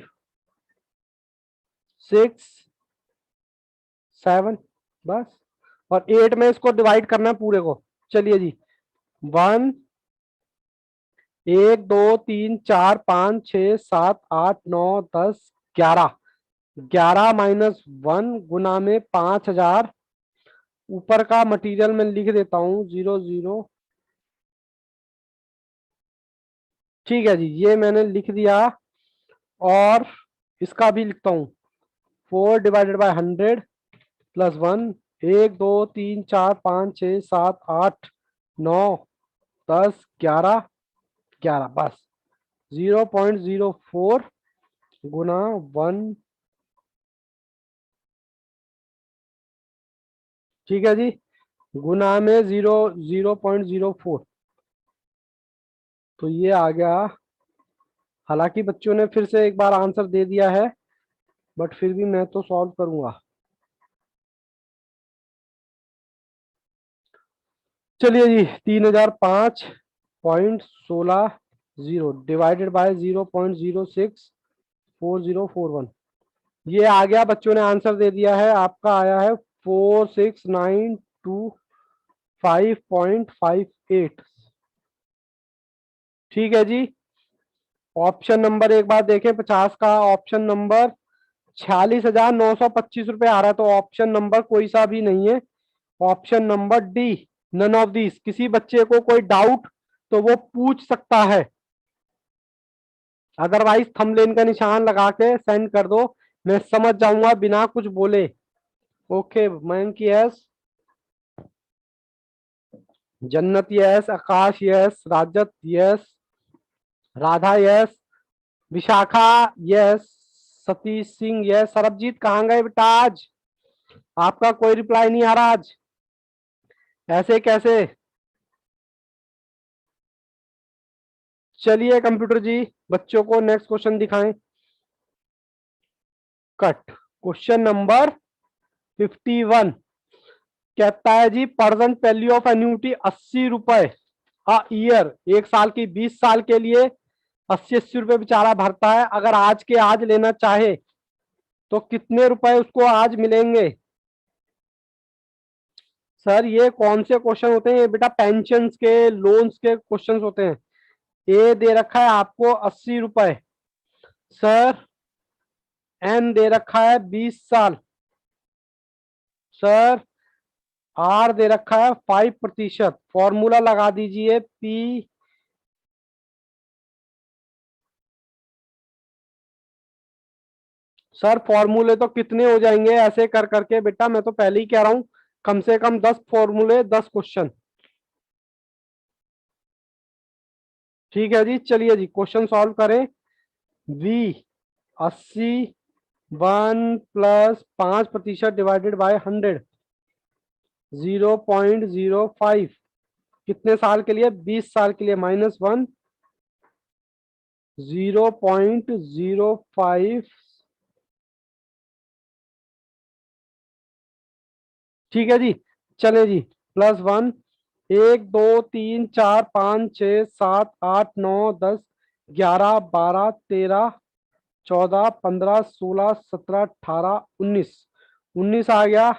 6 7, बस। और 8 में इसको डिवाइड करना है पूरे को। चलिए जी, 1 1 2 3 4 5 6 7 8 9 10 11। 11 माइनस 1 गुना में 5000। ऊपर का मटेरियल मैं लिख देता हूँ 00। ठीक है जी, ये मैंने लिख दिया। और इसका भी लिखता हूँ 4 डिवाइडेड बाय 100 प्लस 1। 1 2 3 4 5 6 7 8 9 10 11 11, बस। 0.04 गुना 1। ठीक है जी, गुना में 0.04। तो ये आ गया। हालांकि बच्चों ने फिर से एक बार आंसर दे दिया है, बट फिर भी मैं तो सॉल्व करूंगा। चलिए जी, 3005.16 डिवाइडेड बाय 0.064041। ये आ गया, बच्चों ने आंसर दे दिया है। आपका आया है 46925.58। ठीक है जी। ऑप्शन नंबर एक बार देखें, 50 का ऑप्शन नंबर 46,925 रुपए आ रहा है। तो ऑप्शन नंबर कोई सा भी नहीं है। Option number D, none of this. किसी बच्चे को कोई डाउट तो वो पूछ सकता है, अदरवाइज थंबनेल का निशान लगा के सेंड कर दो, मैं समझ जाऊंगा बिना कुछ बोले। Okay, Mayank yes, Jannat yes, Akash yes, Rajat yes, Radha yes, Vishakha yes, Satish Singh yes. Sarabjit कहाँ गए बेटा? आज आपका कोई रिप्लाई नहीं आ रहा आज, ऐसे कैसे? चलिए कंप्यूटर जी, बच्चों को नेक्स्ट क्वेश्चन दिखाएं। कट। क्वेश्चन नंबर 51 कहता है जी, प्रेजेंट वैल्यू ऑफ एन्यूटी 80 रुपए अ ईयर। एक साल की, 20 साल के लिए 80 रुपए बेचारा भरता है। अगर आज के आज लेना चाहे तो कितने रुपए उसको आज मिलेंगे? सर ये कौन से क्वेश्चन होते हैं? ये बेटा पेंशन के, लोन्स के क्वेश्चन होते हैं। ए दे रखा है आपको 80 रुपए सर। एन दे रखा है 20 साल सर। आर दे रखा है 5%। फॉर्मूला लगा दीजिए पी। सर फॉर्मूले तो कितने हो जाएंगे ऐसे कर करके? बेटा मैं तो पहले ही कह रहा हूं, कम से कम 10 फॉर्मूले, 10 क्वेश्चन। ठीक है जी, चलिए जी क्वेश्चन सॉल्व करें। V 80, 1 plus 5% divided by 100, 0.05। कितने साल के लिए? 20 साल के लिए। माइनस 1, 0.05। ठीक है जी, चले जी, प्लस 1। 1 2 3 4 5 6 7 8 9 10 11 12 13 14 15 16 17 18 19 19 आ गया।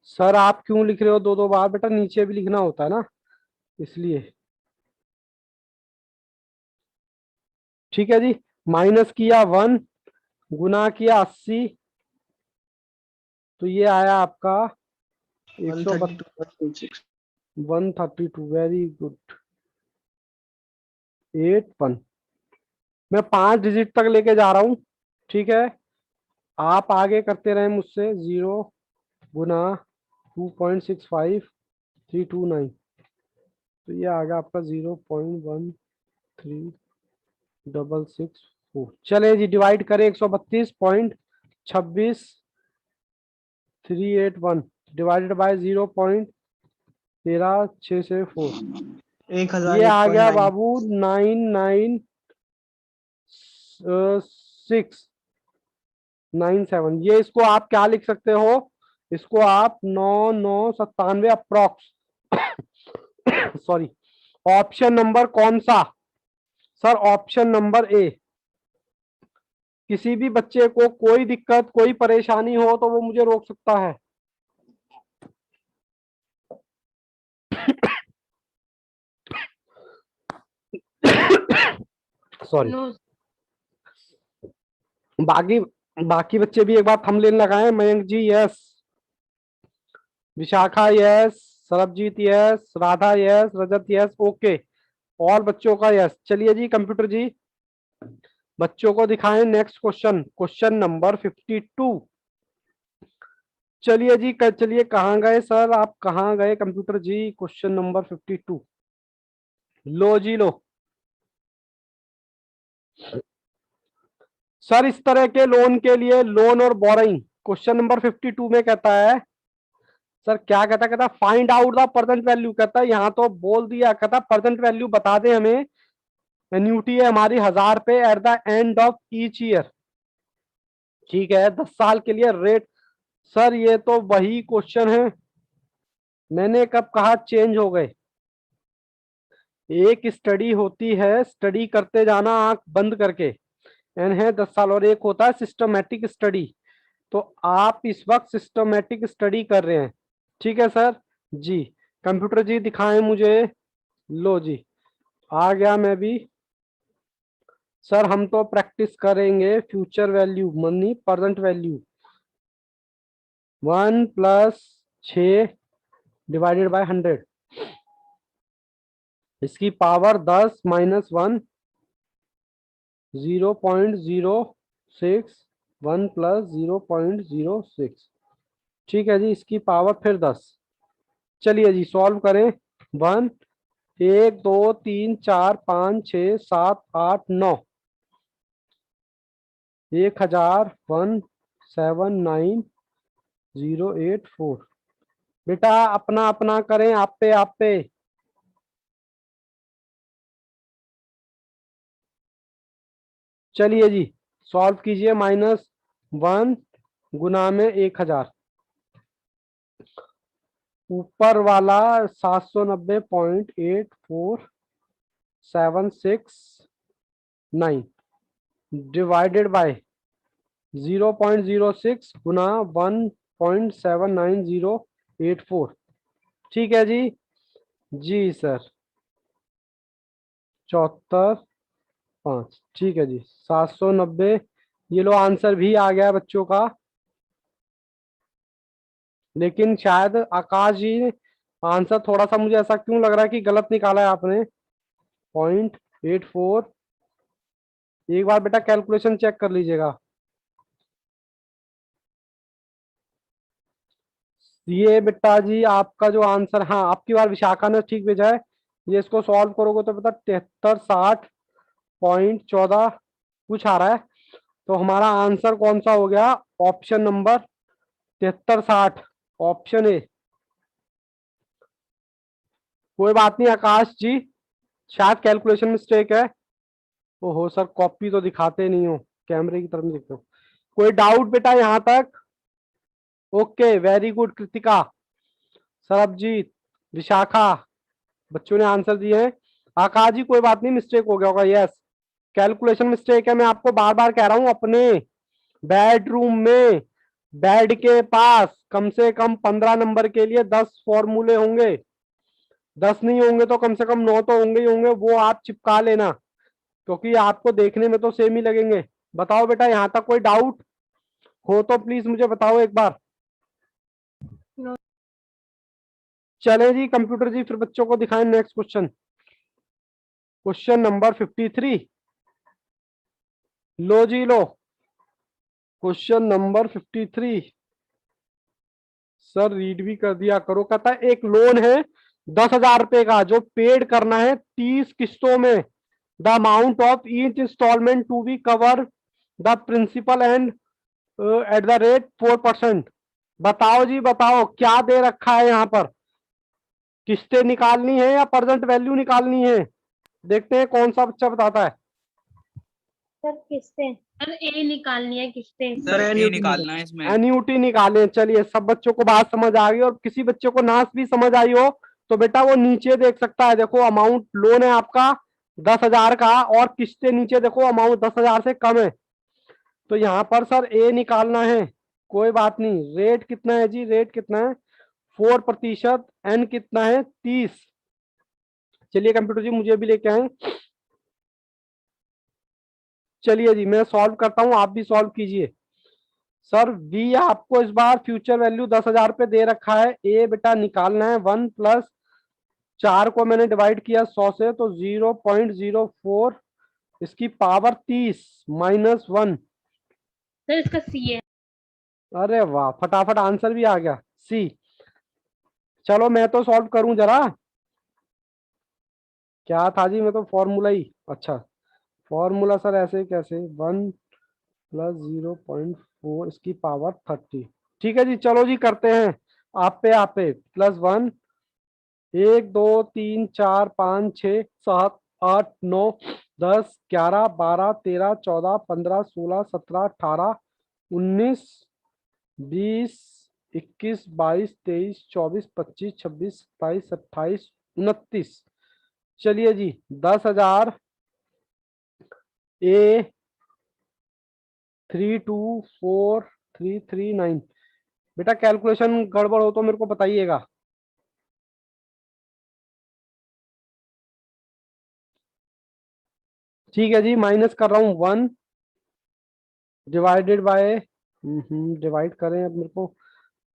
सर आप क्यों लिख रहे हो दो दो बार? बेटा नीचे भी लिखना होता है ना, इसलिए। ठीक है जी, माइनस किया 1, गुना किया 80, तो ये आया आपका 132.26। 132। Very good. 81। मैं 5 डिजिट तक लेके जा रहा हूं, ठीक है। आप आगे करते रहे मुझसे। 0 गुना 2.65329, तो ये आ गया आपका 0.13664। चले जी, डिवाइड करें 132.26 381 डिवाइडेड बाय 0.13664। 1000 ये आ गया 8.9। बाबू 99697। ये इसको आप क्या लिख सकते हो? इसको आप 9997 अप्रोक्स सॉरी। ऑप्शन नंबर कौन सा? Sir option number A. किसी भी बच्चे को कोई दिक्कत कोई परेशानी हो तो वो मुझे रोक सकता है। सॉरी। नो बाकी बाकी बच्चे भी एक बार थंबनेल लगाएं। Mayank ji yes, Vishakha yes, Sarabjit yes, Radha yes, Rajat yes, okay. और बच्चों का यस। चलिए जी कंप्यूटर जी, बच्चों को दिखाएं नेक्स्ट क्वेश्चन, क्वेश्चन नंबर 52। चलिए जी, चलिए कहाँ गए सर? आप कहाँ गए कंप्यूटर जी? Question number 52। लो जी लो। सर इस तरह के लोन के लिए लोन और बोरिंग क्वेश्चन नंबर 52 में कहता है, सर क्या कहता है? कहता find out the present value. कहता है यहाँ तो बोल दिया, कहता प्रेजेंट वैल्यू बता दे हमें। एन्यूटी है हमारी 1000 पे at the end of each year. ठीक है, 10 साल के लिए रेट। सर ये तो वही क्वेश्चन है, मैंने कब कहा चेंज हो गए? एक स्टडी होती है, स्टडी करते जाना आंख बंद करके, एन है 10 साल, और एक होता है सिस्टमेटिक स्टडी। तो आप इस वक्त सिस्टमेटिक स्टडी कर रहे हैं, ठीक है सर जी। कंप्यूटर जी दिखाएं मुझे। लो जी, आ गया मैं भी। सर हम तो प्रैक्टिस करेंगे future value money present value. 1 + 6 divided by 100, इसकी पावर 10 - 1 0.06 1 + 0.06। ठीक है जी, इसकी पावर फिर 10। चलिए जी सॉल्व करें। 1 1 2 3 4 5 6 7 8 9 1,179,084। बेटा अपना अपना करें, आप पे आप पे। चलिए जी सॉल्व कीजिए। -1 गुना में 1000, ऊपर वाला 790.8479 डिवाइडेड बाय 0.06 गुना 1.79084। ठीक है जी। जी सर 74.5। ठीक है जी 790। ये लो आंसर भी आ गया बच्चों का। लेकिन शायद आकाश जी आंसर थोड़ा सा मुझे ऐसा क्यों लग रहा है कि गलत निकाला है आपने। 0.84। एक बार बेटा कैलकुलेशन चेक कर लीजिएगा। ये बेटा जी आपका जो आंसर, हाँ आपकी बार विशाखा ने ठीक भेजा है। ये इसको सॉल्व करोगे तो बेटा 7360.14 कुछ आ रहा है। तो हमारा आंसर कौन सा हो गया? Option number 7360, option A. कोई बात नहीं आकाश जी, शायद कैलकुलेशन मिस्टेक है। ओहो सर कॉपी तो दिखाते नहीं हो, कैमरे की तरफ नहीं देखते हो। कोई डाउट बेटा यहाँ तक? Okay, very good Kritika, Sarabjit, Vishakha, बच्चों ने आंसर दिए हैं। आकाश जी कोई बात नहीं, मिस्टेक हो गया होगा, यस कैलकुलेशन मिस्टेक है। मैं आपको बार बार कह रहा हूं, अपने बेडरूम में बेड के पास कम से कम 15 नंबर के लिए 10 फॉर्मूले होंगे, 10 नहीं होंगे तो कम से कम 9 तो होंगे ही होंगे, वो आप चिपका लेना, क्योंकि आपको देखने में तो सेम ही लगेंगे। बताओ बेटा यहाँ तक कोई डाउट हो तो प्लीज मुझे बताओ एक बार। चले जी कंप्यूटर जी, फिर बच्चों को दिखाएं नेक्स्ट क्वेश्चन, क्वेश्चन नंबर 53। लो जी लो, क्वेश्चन नंबर 53। सर रीड भी कर दिया करो। कहता है एक लोन है 10,000 रुपए का, जो पेड करना है 30 किस्तों में। The amount of each instalment to be cover the principal and at the rate 4%। बताओ जी बताओ, क्या दे रखा है यहाँ पर? किस्तें निकालनी है या प्रेजेंट वैल्यू निकालनी है? देखते हैं कौन सा बच्चा बताता है। सर किस्तें, सर ए निकालनी है किस्तें। सर ए annuity निकालना है इसमें। एन्यूटी निकालें। चलिए सब बच्चों को बात समझ आ गई, और किसी बच्चे को नास भी समझ आई हो तो बेटा वो नीचे देख सकता है। देखो अमाउंट लोन है आपका 10,000 का, और किस्तें नीचे देखो अमाउंट 10,000 से कम है। तो यहाँ पर सर ए निकालना है, कोई बात नहीं। रेट कितना है जी? रेट कितना है? 4%। एन कितना है? 30। चलिए कंप्यूटर जी मुझे भी लेके आए। चलिए जी मैं सॉल्व करता हूं, आप भी सॉल्व कीजिए। सर वी आपको इस बार फ्यूचर वैल्यू 10,000 पे दे रखा है। ए बेटा निकालना है 1 प्लस 4 को मैंने डिवाइड किया 100 से, तो 0.04 इसकी पावर 30 माइनस 1। सर इसका सी है। अरे वाह, फटाफट आंसर भी आ गया, सी। चलो मैं तो सॉल्व करूं जरा। क्या था जी? मैं तो फॉर्मूला ही, अच्छा फॉर्मूला सर ऐसे कैसे? 1 प्लस 0.4 इसकी पावर 30। ठीक है जी, चलो जी करते हैं। आप पे +1, 1 2 3 4 5 6 7 8 9 10 11 12 13 14 15 16 17 18 19 20 21 22 23 24 25 26 27 28 29। चलिए जी 10,000 ए 324339। बेटा कैलकुलेशन गड़बड़ हो तो मेरे को बताइएगा। ठीक है जी, माइनस कर रहा हूं 1 डिवाइडेड बाय, डिवाइड करें, अब मेरे को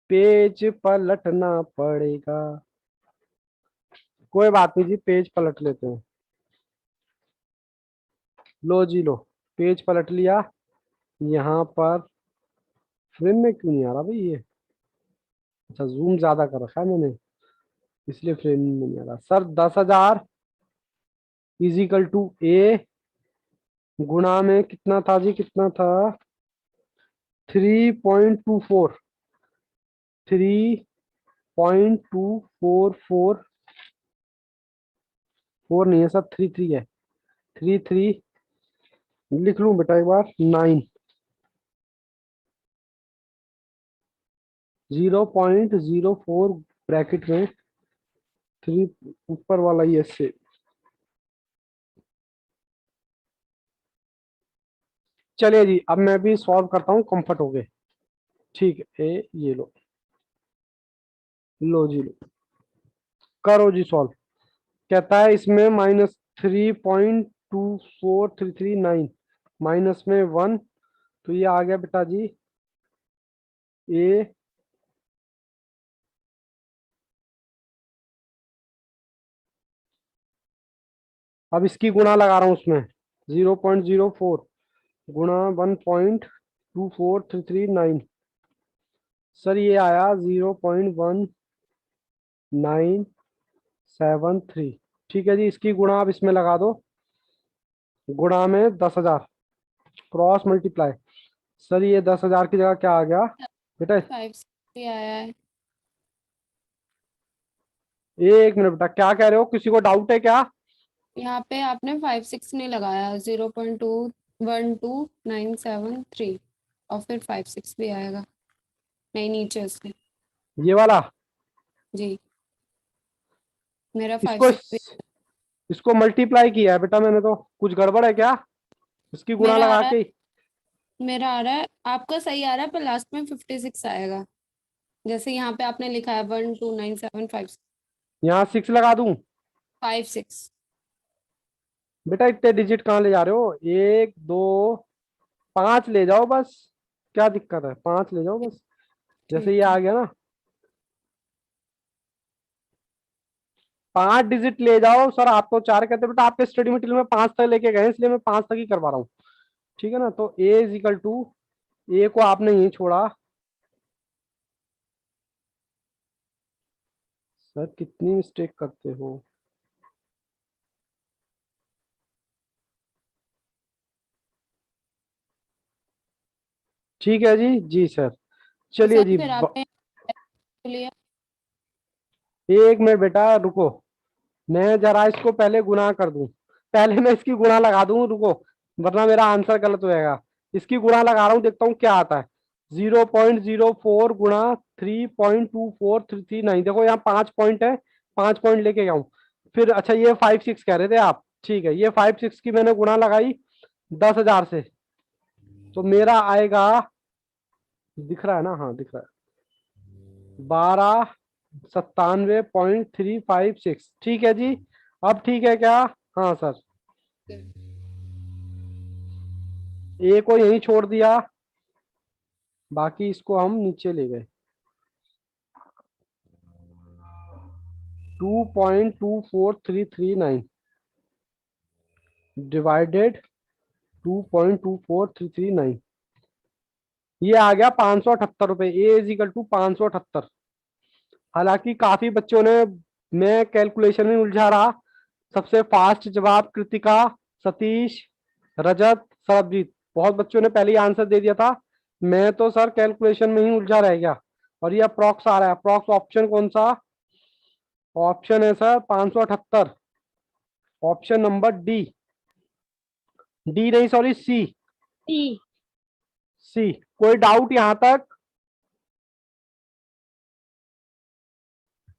पेज पलटना पड़ेगा। कोई बात नहीं जी, पेज पलट लेते हैं। लो जी लो, पेज पलट लिया। यहाँ पर फ्रेम में क्यों नहीं आ रहा भाई ये? अच्छा जूम ज्यादा कर रखा है मैंने, इसलिए फ्रेम में नहीं आ रहा। सर 10,000 इजिकल टू ए गुणा में कितना था जी? कितना था? 3.24, 3.244, 4 नहीं है सर, 33 है। 33 लिख लूं बेटा एक बार, 9, 0.04 ब्रैकेट में 3 ऊपर वाला ये से। चलिए जी अब मैं भी सॉल्व करता हूँ, कंफर्ट हो गए। ठीक है, ये लो, लो जी लो, करो जी सॉल्व। कहता है इसमें -3.24339 माइनस में 1, तो ये आ गया बेटा जी ए अब इसकी गुणा लगा रहा हूं उसमें, 0.04 गुणा 1.24339। सर ये आया 0.1973। ठीक है जी, इसकी गुणा अब इसमें लगा दो, गुणा में 10,000 क्रॉस मल्टीप्लाई। सर ये 10,000 की जगह क्या आ गया बेटा? 560 आया है। एक मिनट बेटा, क्या कह रहे हो? किसी को डाउट है क्या? यहाँ पे आपने 56 नहीं लगाया, 0.212973। और फिर 5 6 भी आएगा, नहीं नीचे उसके। ये वाला जी मेरा 5 इसको 6 भी इसको मल्टीप्लाई किया है बेटा मैंने, तो कुछ गड़बड़ है क्या? इसकी गुणा मेरा आ लगा रहा के है, मेरा आ रहा है, आपका सही आ रहा है, पर लास्ट में 56 आएगा, जैसे यहाँ पे आपने लिखा है 1 2 9 7 5 यहाँ 6 लगा दूं? 5 6। बेटा इतने डिजिट कहाँ ले जा रहे हो? 1 2 5 ले जाओ बस, क्या दिक्कत है? 5 ले जाओ बस, जैसे ये ठीक आ है, गया ना, 5 डिजिट ले जाओ। सर आप तो 4 कहते बेटा, आपके स्टडी मटेरियल में 5 तक लेके गए इसलिए मैं 5 तक ही करवा रहा हूँ, ठीक है ना। तो ए इज इक्वल टू, ए को आपने यही छोड़ा। सर कितनी मिस्टेक करते हो? ठीक है जी, जी सर। तो चलिए सर जी, फिर आपने लिया। एक मिनट बेटा रुको, मैं जरा इसको पहले गुणा कर दूं, पहले मैं इसकी गुणा लगा दूं, रुको, वरना मेरा आंसर गलत हो जाएगा। इसकी गुणा लगा रहा हूं, देखता हूँ क्या आता है। 0.04 गुणा 3.2439, देखो यहाँ 5 पॉइंट है, 5 पॉइंट लेके गया हूँ। फिर अच्छा ये 5 6 कह रहे थे आप, ठीक है, ये 5 6 की मैंने गुणा लगाई 10,000 से, तो मेरा आएगा, दिख रहा है ना? हाँ दिख रहा है, 1297.356, ठीक है जी। अब ठीक है क्या? हाँ सर, ए को यहीं छोड़ दिया, बाकी इसको हम नीचे ले गए। 2.24339 डिवाइडेड 2.24339, ये आ गया 578 रुपए। ए इज इक्वल टू 578। हालांकि काफी बच्चों ने, मैं कैलकुलेशन में उलझा रहा, सबसे फास्ट जवाब कृतिका, सतीश, रजत, सरबजीत, बहुत बच्चों ने पहले ही आंसर दे दिया था। मैं तो सर कैलकुलेशन में ही उलझा रह गया। और ये अप्रॉक्स आ रहा है, अप्रॉक्स ऑप्शन कौन सा ऑप्शन है sir? 578, option number D, D नहीं सॉरी सी, टी। सी। कोई डाउट यहाँ तक?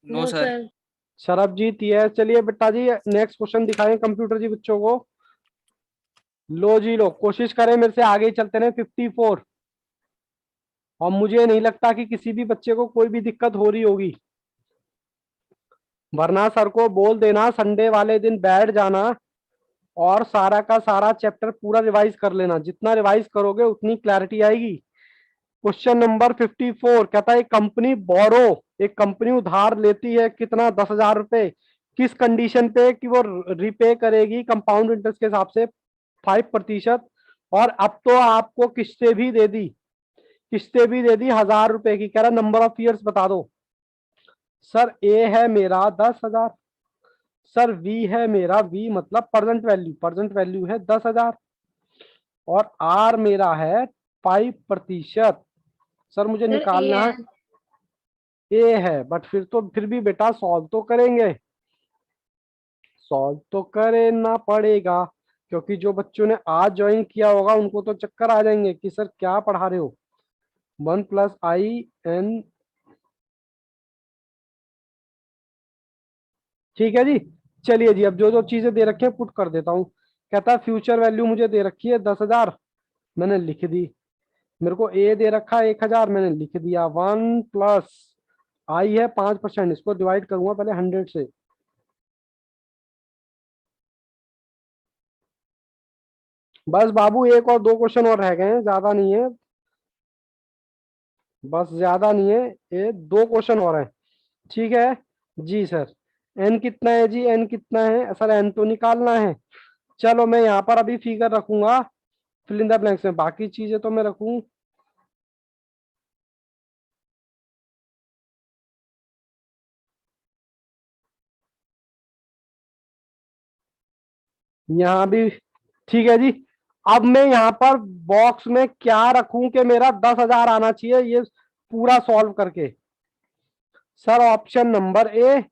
No sir. सर। शरबजीत ये, चलिए बेटा जी नेक्स्ट क्वेश्चन दिखाएं कंप्यूटर जी बच्चों को। लो जी लो, कोशिश करें मेरे से आगे ही चलते रहे। 54, और मुझे नहीं लगता कि किसी भी बच्चे को कोई भी दिक्कत हो रही होगी, वरना सर को बोल देना संडे वाले दिन बैठ जाना और सारा का सारा चैप्टर पूरा रिवाइज कर लेना। जितना रिवाइज करोगे उतनी क्लैरिटी आएगी। क्वेश्चन नंबर 54 कहता है एक कंपनी बोरो, एक कंपनी उधार लेती है कितना? 10,000 रुपए। किस कंडीशन पे कि वो रिपे करेगी कंपाउंड इंटरेस्ट के हिसाब से 5%, और अब तो आपको किस्तें भी दे दी, किस्तें भी दे दी 1,000 रुपए की। कह रहा नंबर ऑफ ईयर्स बता दो। सर ए है मेरा 10,000, सर वी है मेरा, वी मतलब प्रेजेंट वैल्यू, प्रेजेंट वैल्यू है 10,000, और आर मेरा है 5%। सर मुझे सर ए निकालना है। है, ए है, बट फिर तो फिर भी बेटा सॉल्व तो करेंगे, सॉल्व तो करना पड़ेगा, क्योंकि जो बच्चों ने आज ज्वाइन किया होगा उनको तो चक्कर आ जाएंगे कि सर क्या पढ़ा रहे हो। 1+IN, ठीक है जी। चलिए जी, अब जो जो चीजें दे रखी है पुट कर देता हूँ। कहता है फ्यूचर वैल्यू मुझे दे रखी है 10,000, मैंने लिख दी। मेरे को ए दे रखा है 1,000, मैंने लिख दिया। 1+I है 5%, इसको डिवाइड करूंगा पहले 100 से। बस बाबू एक और दो क्वेश्चन और रह गए हैं, ज्यादा नहीं है, बस ज्यादा नहीं है, ये दो क्वेश्चन और हैं, ठीक है जी सर। एन कितना है जी? एन कितना है सर? एन तो निकालना है। चलो मैं यहाँ पर अभी फिगर रखूंगा फिल इन द ब्लैंक्स में, बाकी चीजें तो मैं रखूं। यहाँ भी ठीक है जी। अब मैं यहाँ पर बॉक्स में क्या रखूं कि मेरा 10,000 आना चाहिए ये पूरा सॉल्व करके? सर ऑप्शन नंबर ए,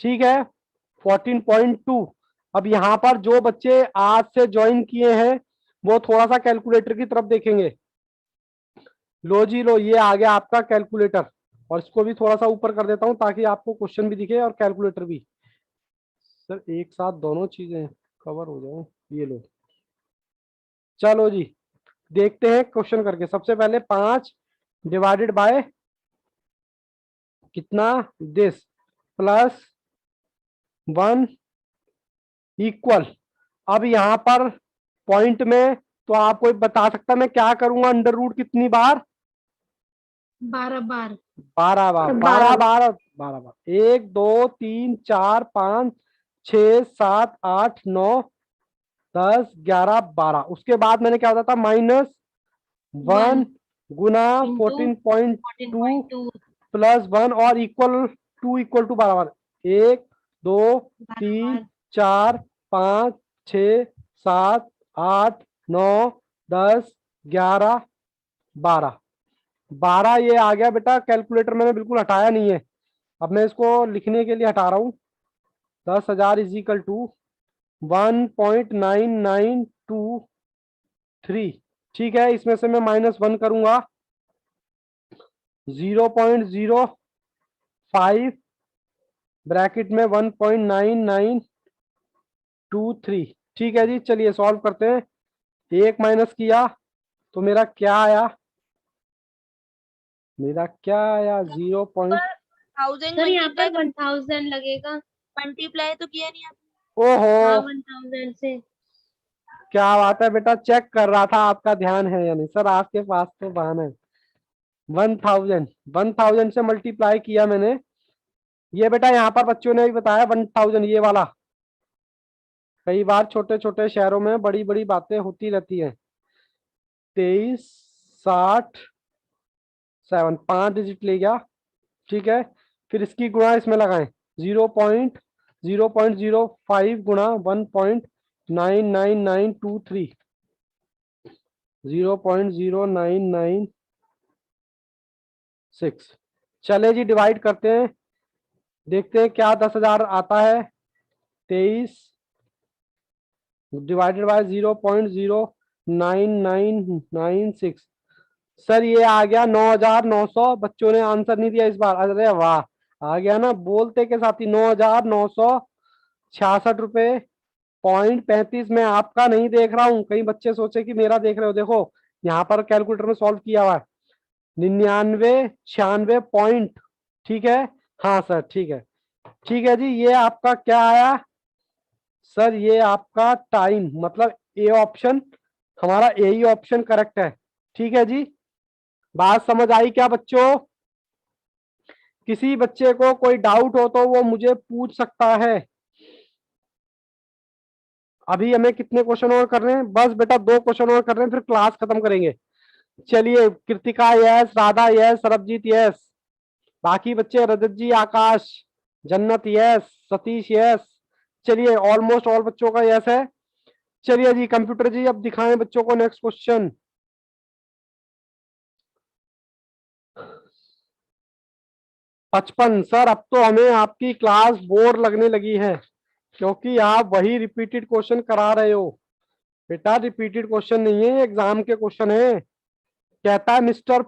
ठीक है, 14.2। अब यहाँ पर जो बच्चे आज से ज्वाइन किए हैं वो थोड़ा सा कैलकुलेटर की तरफ देखेंगे। लो जी लो, ये आ गया आपका कैलकुलेटर, और इसको भी थोड़ा सा ऊपर कर देता हूं ताकि आपको क्वेश्चन भी दिखे और कैलकुलेटर भी। सर एक साथ दोनों चीजें कवर हो जाए, ये लो। चलो जी देखते हैं क्वेश्चन करके। सबसे पहले 5 डिवाइडेड बाय कितना, दिस, प्लस 1 इक्वल। अब यहाँ पर पॉइंट में तो आपको बता सकता मैं क्या करूंगा, अंडर रूट कितनी बार, 12 बार। 12 बार, 12 बार, 12 बार, 1 2 3 4 5 6 7 8 9 10 11 12। उसके बाद मैंने क्या होता था, -1 गुना Into 14.2 14.2 प्लस 1 और इक्वल टू बराबर 1 2 3 बार। 4 5 6 7 8 9 10 11 12। 12 ये आ गया बेटा, कैलकुलेटर मैंने बिल्कुल हटाया नहीं है, अब मैं इसको लिखने के लिए हटा रहा हूँ। 10,000 इज इक्वल टू 1.9923। ठीक है, इसमें से मैं -1 करूंगा 0.05 ब्रैकेट में 1.9923। ठीक है जी, चलिए सॉल्व करते हैं। एक माइनस किया तो मेरा क्या आया, मेरा क्या आया 0. 1000 सर यहाँ पर मल्टीप्लाई 1000 लगेगा। मल्टीप्लाई तो किया नहीं आपने। हाँ ओहो 1000 से। क्या बात है बेटा, चेक कर रहा था, आपका ध्यान है यानी सर, आपके पास तो बहाना है। 1000 से मल्टीप्लाई किया मैंने। ये बेटा यहाँ पर बच्चों ने भी बताया 1000 ये वाला। कई बार छोटे छोटे शहरों में बड़ी बड़ी बातें होती रहती हैं। 2360 5 डिजिट ले गया। ठीक है, फिर इसकी गुणा इसमें लगाएं, 0.05 गुणा 1.99923, 0.0996। चले जी डिवाइड करते हैं, देखते हैं क्या 10,000 आता है। 23 डिवाइडेड बाय 0.099996। सर ये आ गया 9,900। बच्चों ने आंसर नहीं दिया इस बार, अरे वाह, आ गया ना बोलते के साथ ही। 9,966 रुपए .35। मैं आपका नहीं देख रहा हूँ, कई बच्चे सोचे कि मेरा देख रहे हो। देखो यहाँ पर कैलकुलेटर में सॉल्व किया हुआ है, 99 96 पॉइंट। ठीक है, हाँ सर ठीक है। ठीक है जी, ये आपका क्या आया सर, ये आपका टाइम, मतलब ए ऑप्शन, हमारा ए ही ऑप्शन करेक्ट है। ठीक है जी, बात समझ आई क्या बच्चों? किसी बच्चे को कोई डाउट हो तो वो मुझे पूछ सकता है। अभी हमें कितने क्वेश्चन और कर रहे हैं, बस बेटा 2 क्वेश्चन और कर रहे हैं, फिर क्लास खत्म करेंगे। चलिए, Kritika yes, Radha yes, Sarabjit yes, बाकी बच्चे रजत जी, आकाश, जन्नत यस, सतीश यस। चलिए ऑलमोस्ट ऑल बच्चों का यस है। चलिए जी कंप्यूटर जी अब दिखाएं बच्चों को नेक्स्ट क्वेश्चन। पचपन। सर अब तो हमें आपकी क्लास बोर लगने लगी है, क्योंकि आप वही रिपीटेड क्वेश्चन करा रहे हो। बेटा रिपीटेड क्वेश्चन नहीं है, एग्जाम के क्वेश्चन है। कहता है मिस्टर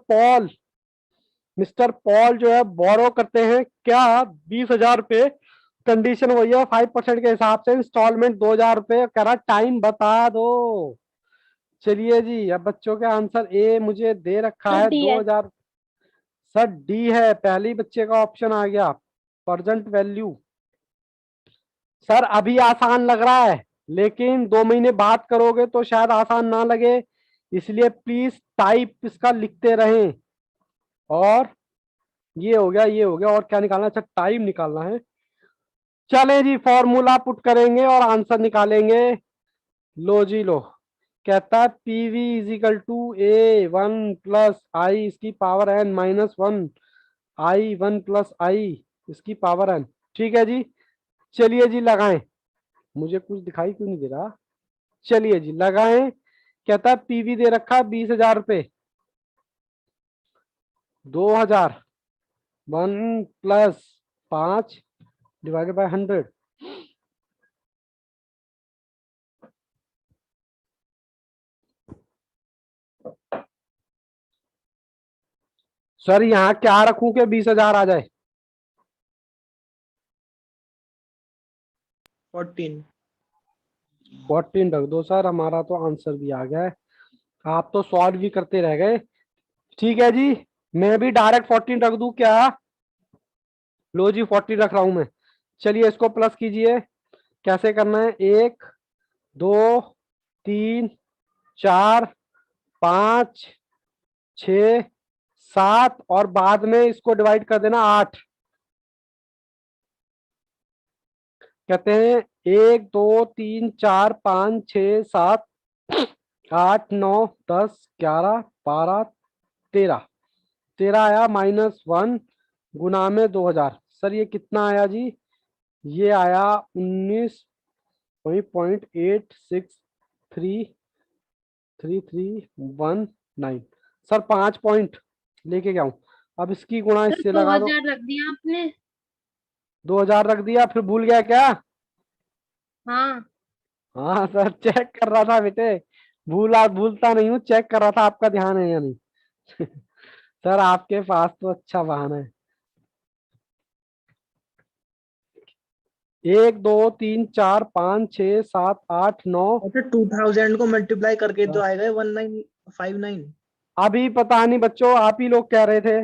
पॉल जो है बोरो करते हैं क्या 20,000 रुपए, कंडीशन वही है 5% के हिसाब से, इंस्टॉलमेंट 2,000 रुपए, कह रहा टाइम बता दो। चलिए जी, अब बच्चों के आंसर ए मुझे दे रखा सर है डी है। 2,000। सर डी है, पहली बच्चे का ऑप्शन आ गया, प्रेजेंट वैल्यू। सर अभी आसान लग रहा है, लेकिन 2 महीने बाद करोगे तो शायद आसान ना लगे, इसलिए प्लीज टाइप इसका लिखते रहें। और ये हो गया, ये हो गया, और क्या निकालना, अच्छा टाइम निकालना है। चले जी फॉर्मूला पुट करेंगे और आंसर निकालेंगे। लो जी लो, कहता है PV is equal to A1 plus I इसकी power n -1 I1 plus I इसकी पावर n। ठीक है जी, चलिए जी लगाएं। मुझे कुछ दिखाई क्यों नहीं दे रहा, चलिए जी लगाएं। कहता है पीवी दे रखा है 20,000 रुपए, 2,000 1 प्लस 5 डिवाइडेड बाय 100। सर यहाँ क्या रखूं के 20,000 आ जाए? 14। 14 रख दो सर, हमारा तो आंसर भी आ गया है। आप तो सॉल्व भी करते रह गए। ठीक है जी, मैं भी डायरेक्ट 14 रख दूं क्या? लो जी 14 रख रहा हूं मैं। चलिए इसको प्लस कीजिए। कैसे करना है? 1 2 3 4 5 6 7 और बाद में इसको डिवाइड कर देना 8। कहते हैं 1 2 3 4 5 6 7 8 9 10 11 12 13। 13 आया -1 गुना में 2000। सर ये कितना आया जी? ये आया 19.863319। सर 5 पॉइंट लेके गया हूं। अब इसकी गुणा सर इससे लगा दो। 2000 रख दिया आपने। 2000 रख दिया, फिर भूल गया क्या? हाँ। हाँ सर, चेक कर रहा था बेटे। भूलता नहीं हूँ, चेक कर रहा था आपका ध्यान है या नहीं। सर आपके पास तो अच्छा वाहन है। 1 2 3 4 5 6 7 8 9। अच्छा 2000 को मल्टीप्लाई करके तो आएगा 1959। अभी पता नहीं बच्चों, आप ही लोग कह रहे थे।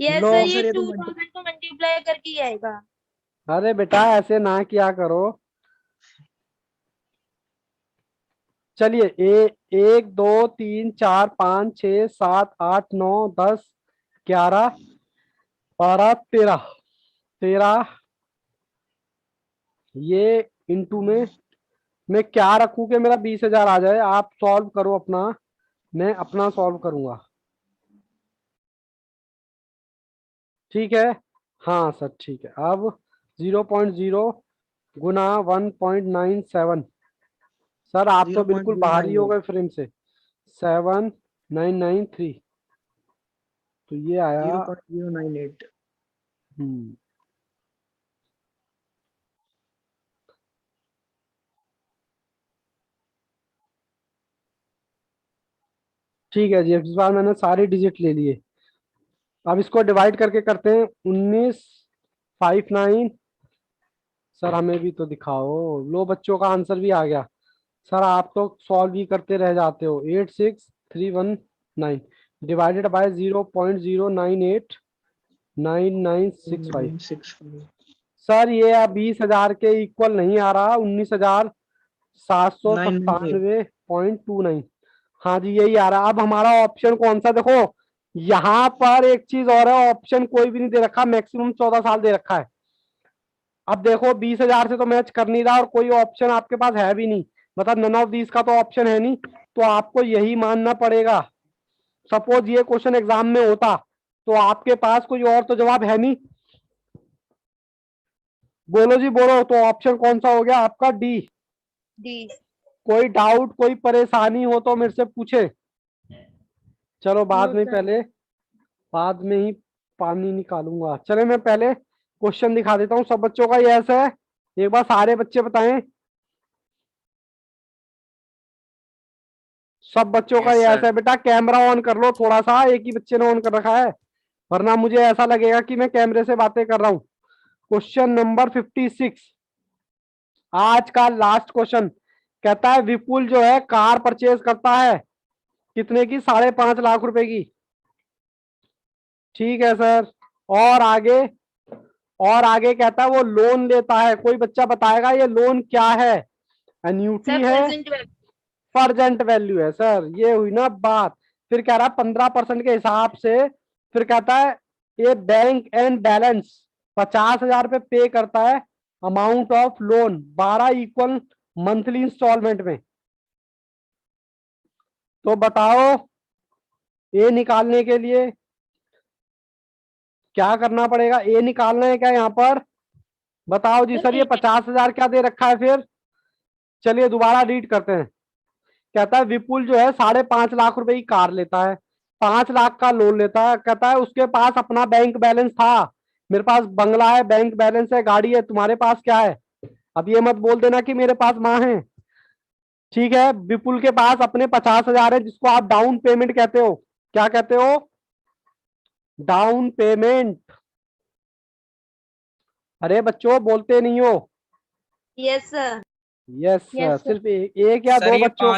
यस लो सर, ये सर ये तो 2000 को मल्टीप्लाई करके ही आएगा। अरे बेटा ऐसे ना किया करो। चलिए 1 2 3 4 5 6 7 8 9 10 11 12 13। 13 ये इंटू में मैं क्या रखूं कि मेरा 20,000 आ जाए? आप सॉल्व करो अपना, मैं अपना सॉल्व करूंगा। ठीक है? हाँ सर ठीक है। अब 0.0 गुना 1.97। सर आप तो बिल्कुल बाहर ही हो 0.098। गए फ्रेम से। 7993। तो ये आया 0.098। हम्म ठीक है जी, इस बार मैंने सारी डिजिट ले लिए। अब इसको डिवाइड करके करते हैं 1959। सर हमें भी तो दिखाओ। लो बच्चों का आंसर भी आ गया। सर आप तो सॉल्व भी करते रह जाते हो। 86319 डिवाइडेड बाय 0.0989965। 965। सर ये अब 20,000 के इक्वल नहीं आ रहा। 998। 19,797.29। हाँ जी यही आ रहा। अब हमारा ऑप्शन कौन सा? देखो यहाँ पर एक चीज और है, ऑप्शन कोई भी नहीं दे रखा, मैक्सिमम 14 साल दे रखा है। अब देखो 20,000 से तो मैच कर नहीं रहा और कोई ऑप्शन आपके पास है भी नहीं, मतलब नन ऑफ दीज का तो ऑप्शन है नहीं, तो आपको यही मानना पड़ेगा। सपोज ये क्वेश्चन एग्जाम में होता तो आपके पास कोई और तो जवाब है नहीं। बोलो जी बोलो, तो ऑप्शन कौन सा हो गया आपका? डी। डी। कोई डाउट कोई परेशानी हो तो मेरे से पूछे। चलो नो सर। बाद में ही पानी निकालूंगा। चले मैं पहले क्वेश्चन दिखा देता हूँ। सब बच्चों का ये ऐसा है, एक बार सारे बच्चे बताएं। सब बच्चों का Yes, ये sir. ऐसा है बेटा, कैमरा ऑन कर लो थोड़ा सा। एक ही बच्चे ने ऑन कर रखा है, वरना मुझे ऐसा लगेगा कि मैं कैमरे से बातें कर रहा हूं। क्वेश्चन नंबर 56, आज का लास्ट क्वेश्चन। कहता है विपुल जो है कार परचेज करता है कितने की? 5.5 लाख रुपए की। ठीक है सर। और आगे, और आगे कहता है वो लोन लेता है। कोई बच्चा बताएगा ये लोन क्या है? एन्यूटी सर है, प्रेजेंट वैल्यू। परजेंट वैल्यू है। सर ये हुई ना बात। फिर कह रहा है 15% के हिसाब से। फिर कहता है ये बैंक एंड बैलेंस 50,000 रुपये पे करता है। Amount of loan 12 equal monthly instalment में। तो बताओ ए निकालने के लिए क्या करना पड़ेगा? ए निकालना है क्या यहाँ पर? बताओ जी सर। ये 50,000 क्या दे रखा है फिर? चलिए दोबारा रीड करते हैं। कहता है विपुल जो है 5.5 लाख रुपए की कार लेता है, 5 लाख का लोन लेता है। कहता है उसके पास अपना बैंक बैलेंस था। मेरे पास बंगला है, बैंक बैलेंस है, गाड़ी है, तुम्हारे पास क्या है? अब ये मत बोल देना कि मेरे पास माँ है। ठीक है, विपुल के पास अपने 50,000 है जिसको आप डाउन पेमेंट कहते हो। क्या कहते हो? Down payment. अरे बच्चों बोलते नहीं हो। Yes sir. Yes Yes, sir. सिर्फ एक या सर दो ये बच्चों।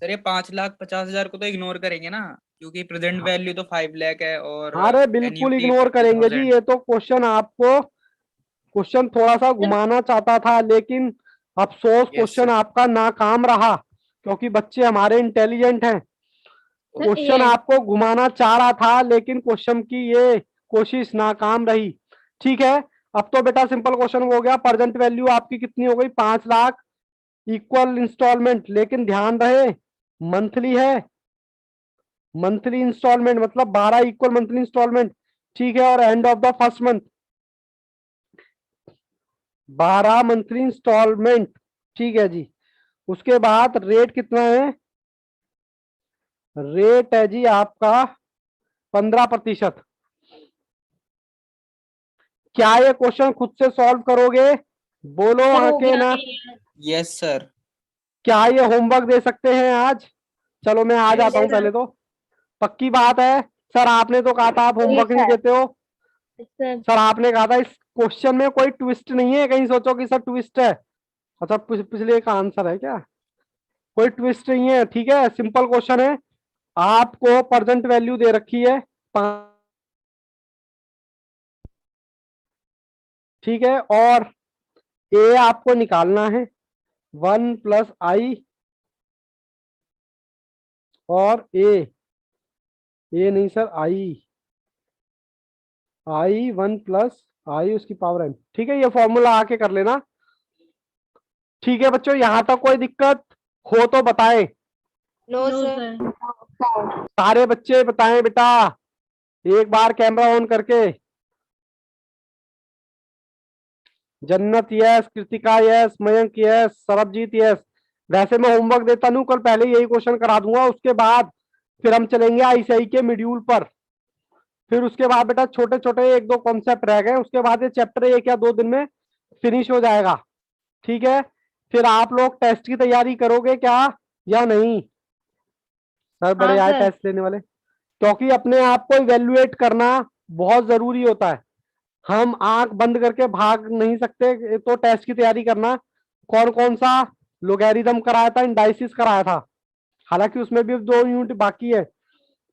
5,50,000 को तो इग्नोर करेंगे ना, क्योंकि प्रेजेंट वैल्यू तो 5 लाख है और अरे बिल्कुल NUT इग्नोर करेंगे जी, 50,000। ये तो क्वेश्चन थोड़ा सा घुमाना चाहता था, लेकिन अफसोस Yes, क्वेश्चन sir. आपका नाकाम रहा, क्योंकि बच्चे हमारे इंटेलिजेंट हैं। क्वेश्चन ये आपको घुमाना चाह रहा था, लेकिन क्वेश्चन की ये कोशिश नाकाम रही। ठीक है, अब तो बेटा सिंपल क्वेश्चन हो गया। प्रेजेंट वैल्यू आपकी कितनी हो गई? 5 लाख इक्वल इंस्टॉलमेंट, लेकिन ध्यान रहे मंथली है। मंथली इंस्टॉलमेंट मतलब 12 इक्वल मंथली इंस्टॉलमेंट। ठीक है, और end of the first month 12 monthly instalment. ठीक है जी, उसके बाद रेट कितना है? रेट है जी आपका 15%। क्या ये क्वेश्चन खुद से सॉल्व करोगे? बोलो सर हाँ हो के गया ना। Yes sir. क्या ये होमवर्क दे सकते हैं आज? चलो मैं आ Yes, जाता हूँ sir. पहले तो। पक्की बात है सर, आपने तो कहा था आप होमवर्क नहीं sir. देते हो। सर सर आपने कहा था इस क्वेश्चन में कोई ट्विस्ट नहीं है, कहीं सोचो कि सर ट्विस्ट है। अच्छा पिछले का आंसर है क्या? कोई ट्विस्ट नहीं है। ठीक है, सिंपल क्वेश्चन है। आपको प्रेजेंट वैल्यू दे रखी है 5। ठीक है, और ए आपको निकालना है 1+i, और ए नहीं सर, आई 1+i उसकी पावर n। ठीक है, ये फॉर्मूला आके कर लेना। ठीक है बच्चों, यहां तक कोई दिक्कत हो तो बताएं। No no sir. सर। सारे बच्चे बताएं बेटा, एक बार कैमरा ऑन करके। जन्नत yes, Kritika yes, Mayank yes, Sarabjit yes. वैसे मैं होमवर्क देता नहीं, कल पहले यही क्वेश्चन करा दूंगा, उसके बाद फिर हम चलेंगे आईसीआई के मॉड्यूल पर। फिर उसके बाद बेटा छोटे छोटे एक दो कॉन्सेप्ट रह गए, उसके बाद ये चैप्टर 1 या 2 दिन में फिनिश हो जाएगा। ठीक है, फिर आप लोग टेस्ट की तैयारी करोगे क्या या नहीं? सर बड़े हाँ आए सर। टेस्ट लेने वाले, क्योंकि अपने आप को इवेल्युएट करना बहुत जरूरी होता है। हम आंख बंद करके भाग नहीं सकते, तो टेस्ट की तैयारी करना। कौन कौन सा लोगैरिथम कराया था, इंडाइसिस कराया था, हालांकि उसमें भी 2 यूनिट बाकी है,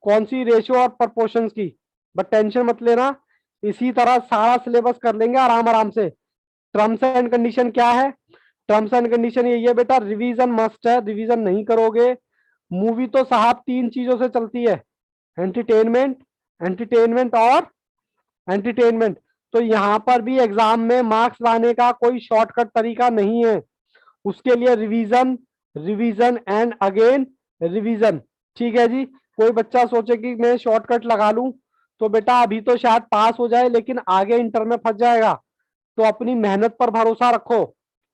कौन सी रेशियो और प्रपोर्शंस की। बट टेंशन मत लेना, इसी तरह सारा सिलेबस कर लेंगे आराम आराम से। टर्म्स एंड कंडीशन क्या है? टर्म्स एंड कंडीशन यही है बेटा, रिवीजन मस्ट है, रिवीजन नहीं करोगे। मूवी तो साहब 3 चीजों से चलती है, एंटरटेनमेंट, एंटरटेनमेंट और एंटरटेनमेंट। तो यहाँ पर भी एग्जाम में मार्क्स लाने का कोई शॉर्टकट तरीका नहीं है, उसके लिए revision, revision and again revision. ठीक है जी, कोई बच्चा सोचे कि मैं शॉर्टकट लगा लूं, तो बेटा अभी तो शायद पास हो जाए, लेकिन आगे इंटर में फंस जाएगा। तो अपनी मेहनत पर भरोसा रखो।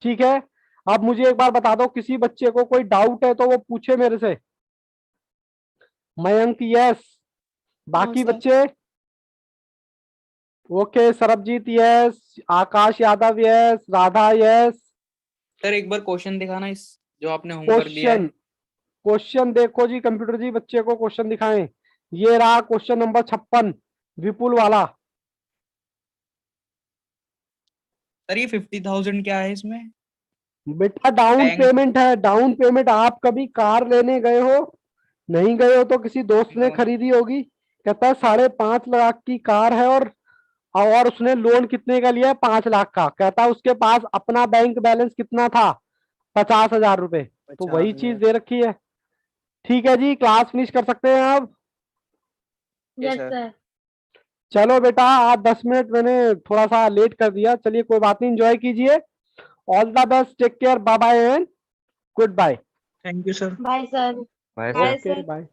ठीक है, अब मुझे एक बार बता दो, किसी बच्चे को कोई डाउट है तो वो पूछे मेरे से। मयंक यस, बाकी सर। बच्चे okay, Sarabjit yes, Akash Yadav yes, Radha yes. Sir एक बार क्वेश्चन दिखाना इस जो आपने होमवर्क दिया क्वेश्चन है। क्वेश्चन देखो जी, कंप्यूटर जी बच्चे को क्वेश्चन दिखाएं। ये रहा क्वेश्चन नंबर 56 विपुल वाला। सर ये 50,000 क्या है इसमें? बेटा डाउन बैंक पेमेंट है, डाउन पेमेंट। आप कभी कार लेने गए हो? नहीं गए हो तो किसी दोस्त ने नो। खरीदी होगी। कहता है 5.5 लाख की कार है, और उसने लोन कितने का लिया है? 5 लाख का। कहता है उसके पास अपना बैंक बैलेंस कितना था? 50,000 रुपए। तो वही चीज 50,000। दे रखी है। ठीक है जी, क्लास फिनिश कर सकते हैं आप। Yes yes sir. सर। चलो बेटा, आज 10 मिनट मैंने थोड़ा सा लेट कर दिया, चलिए कोई बात नहीं, एंजॉय कीजिए। All the best, take care, bye bye and good bye. Thank you sir. Bye sir. Bye bye sir. Okay sir. Bye.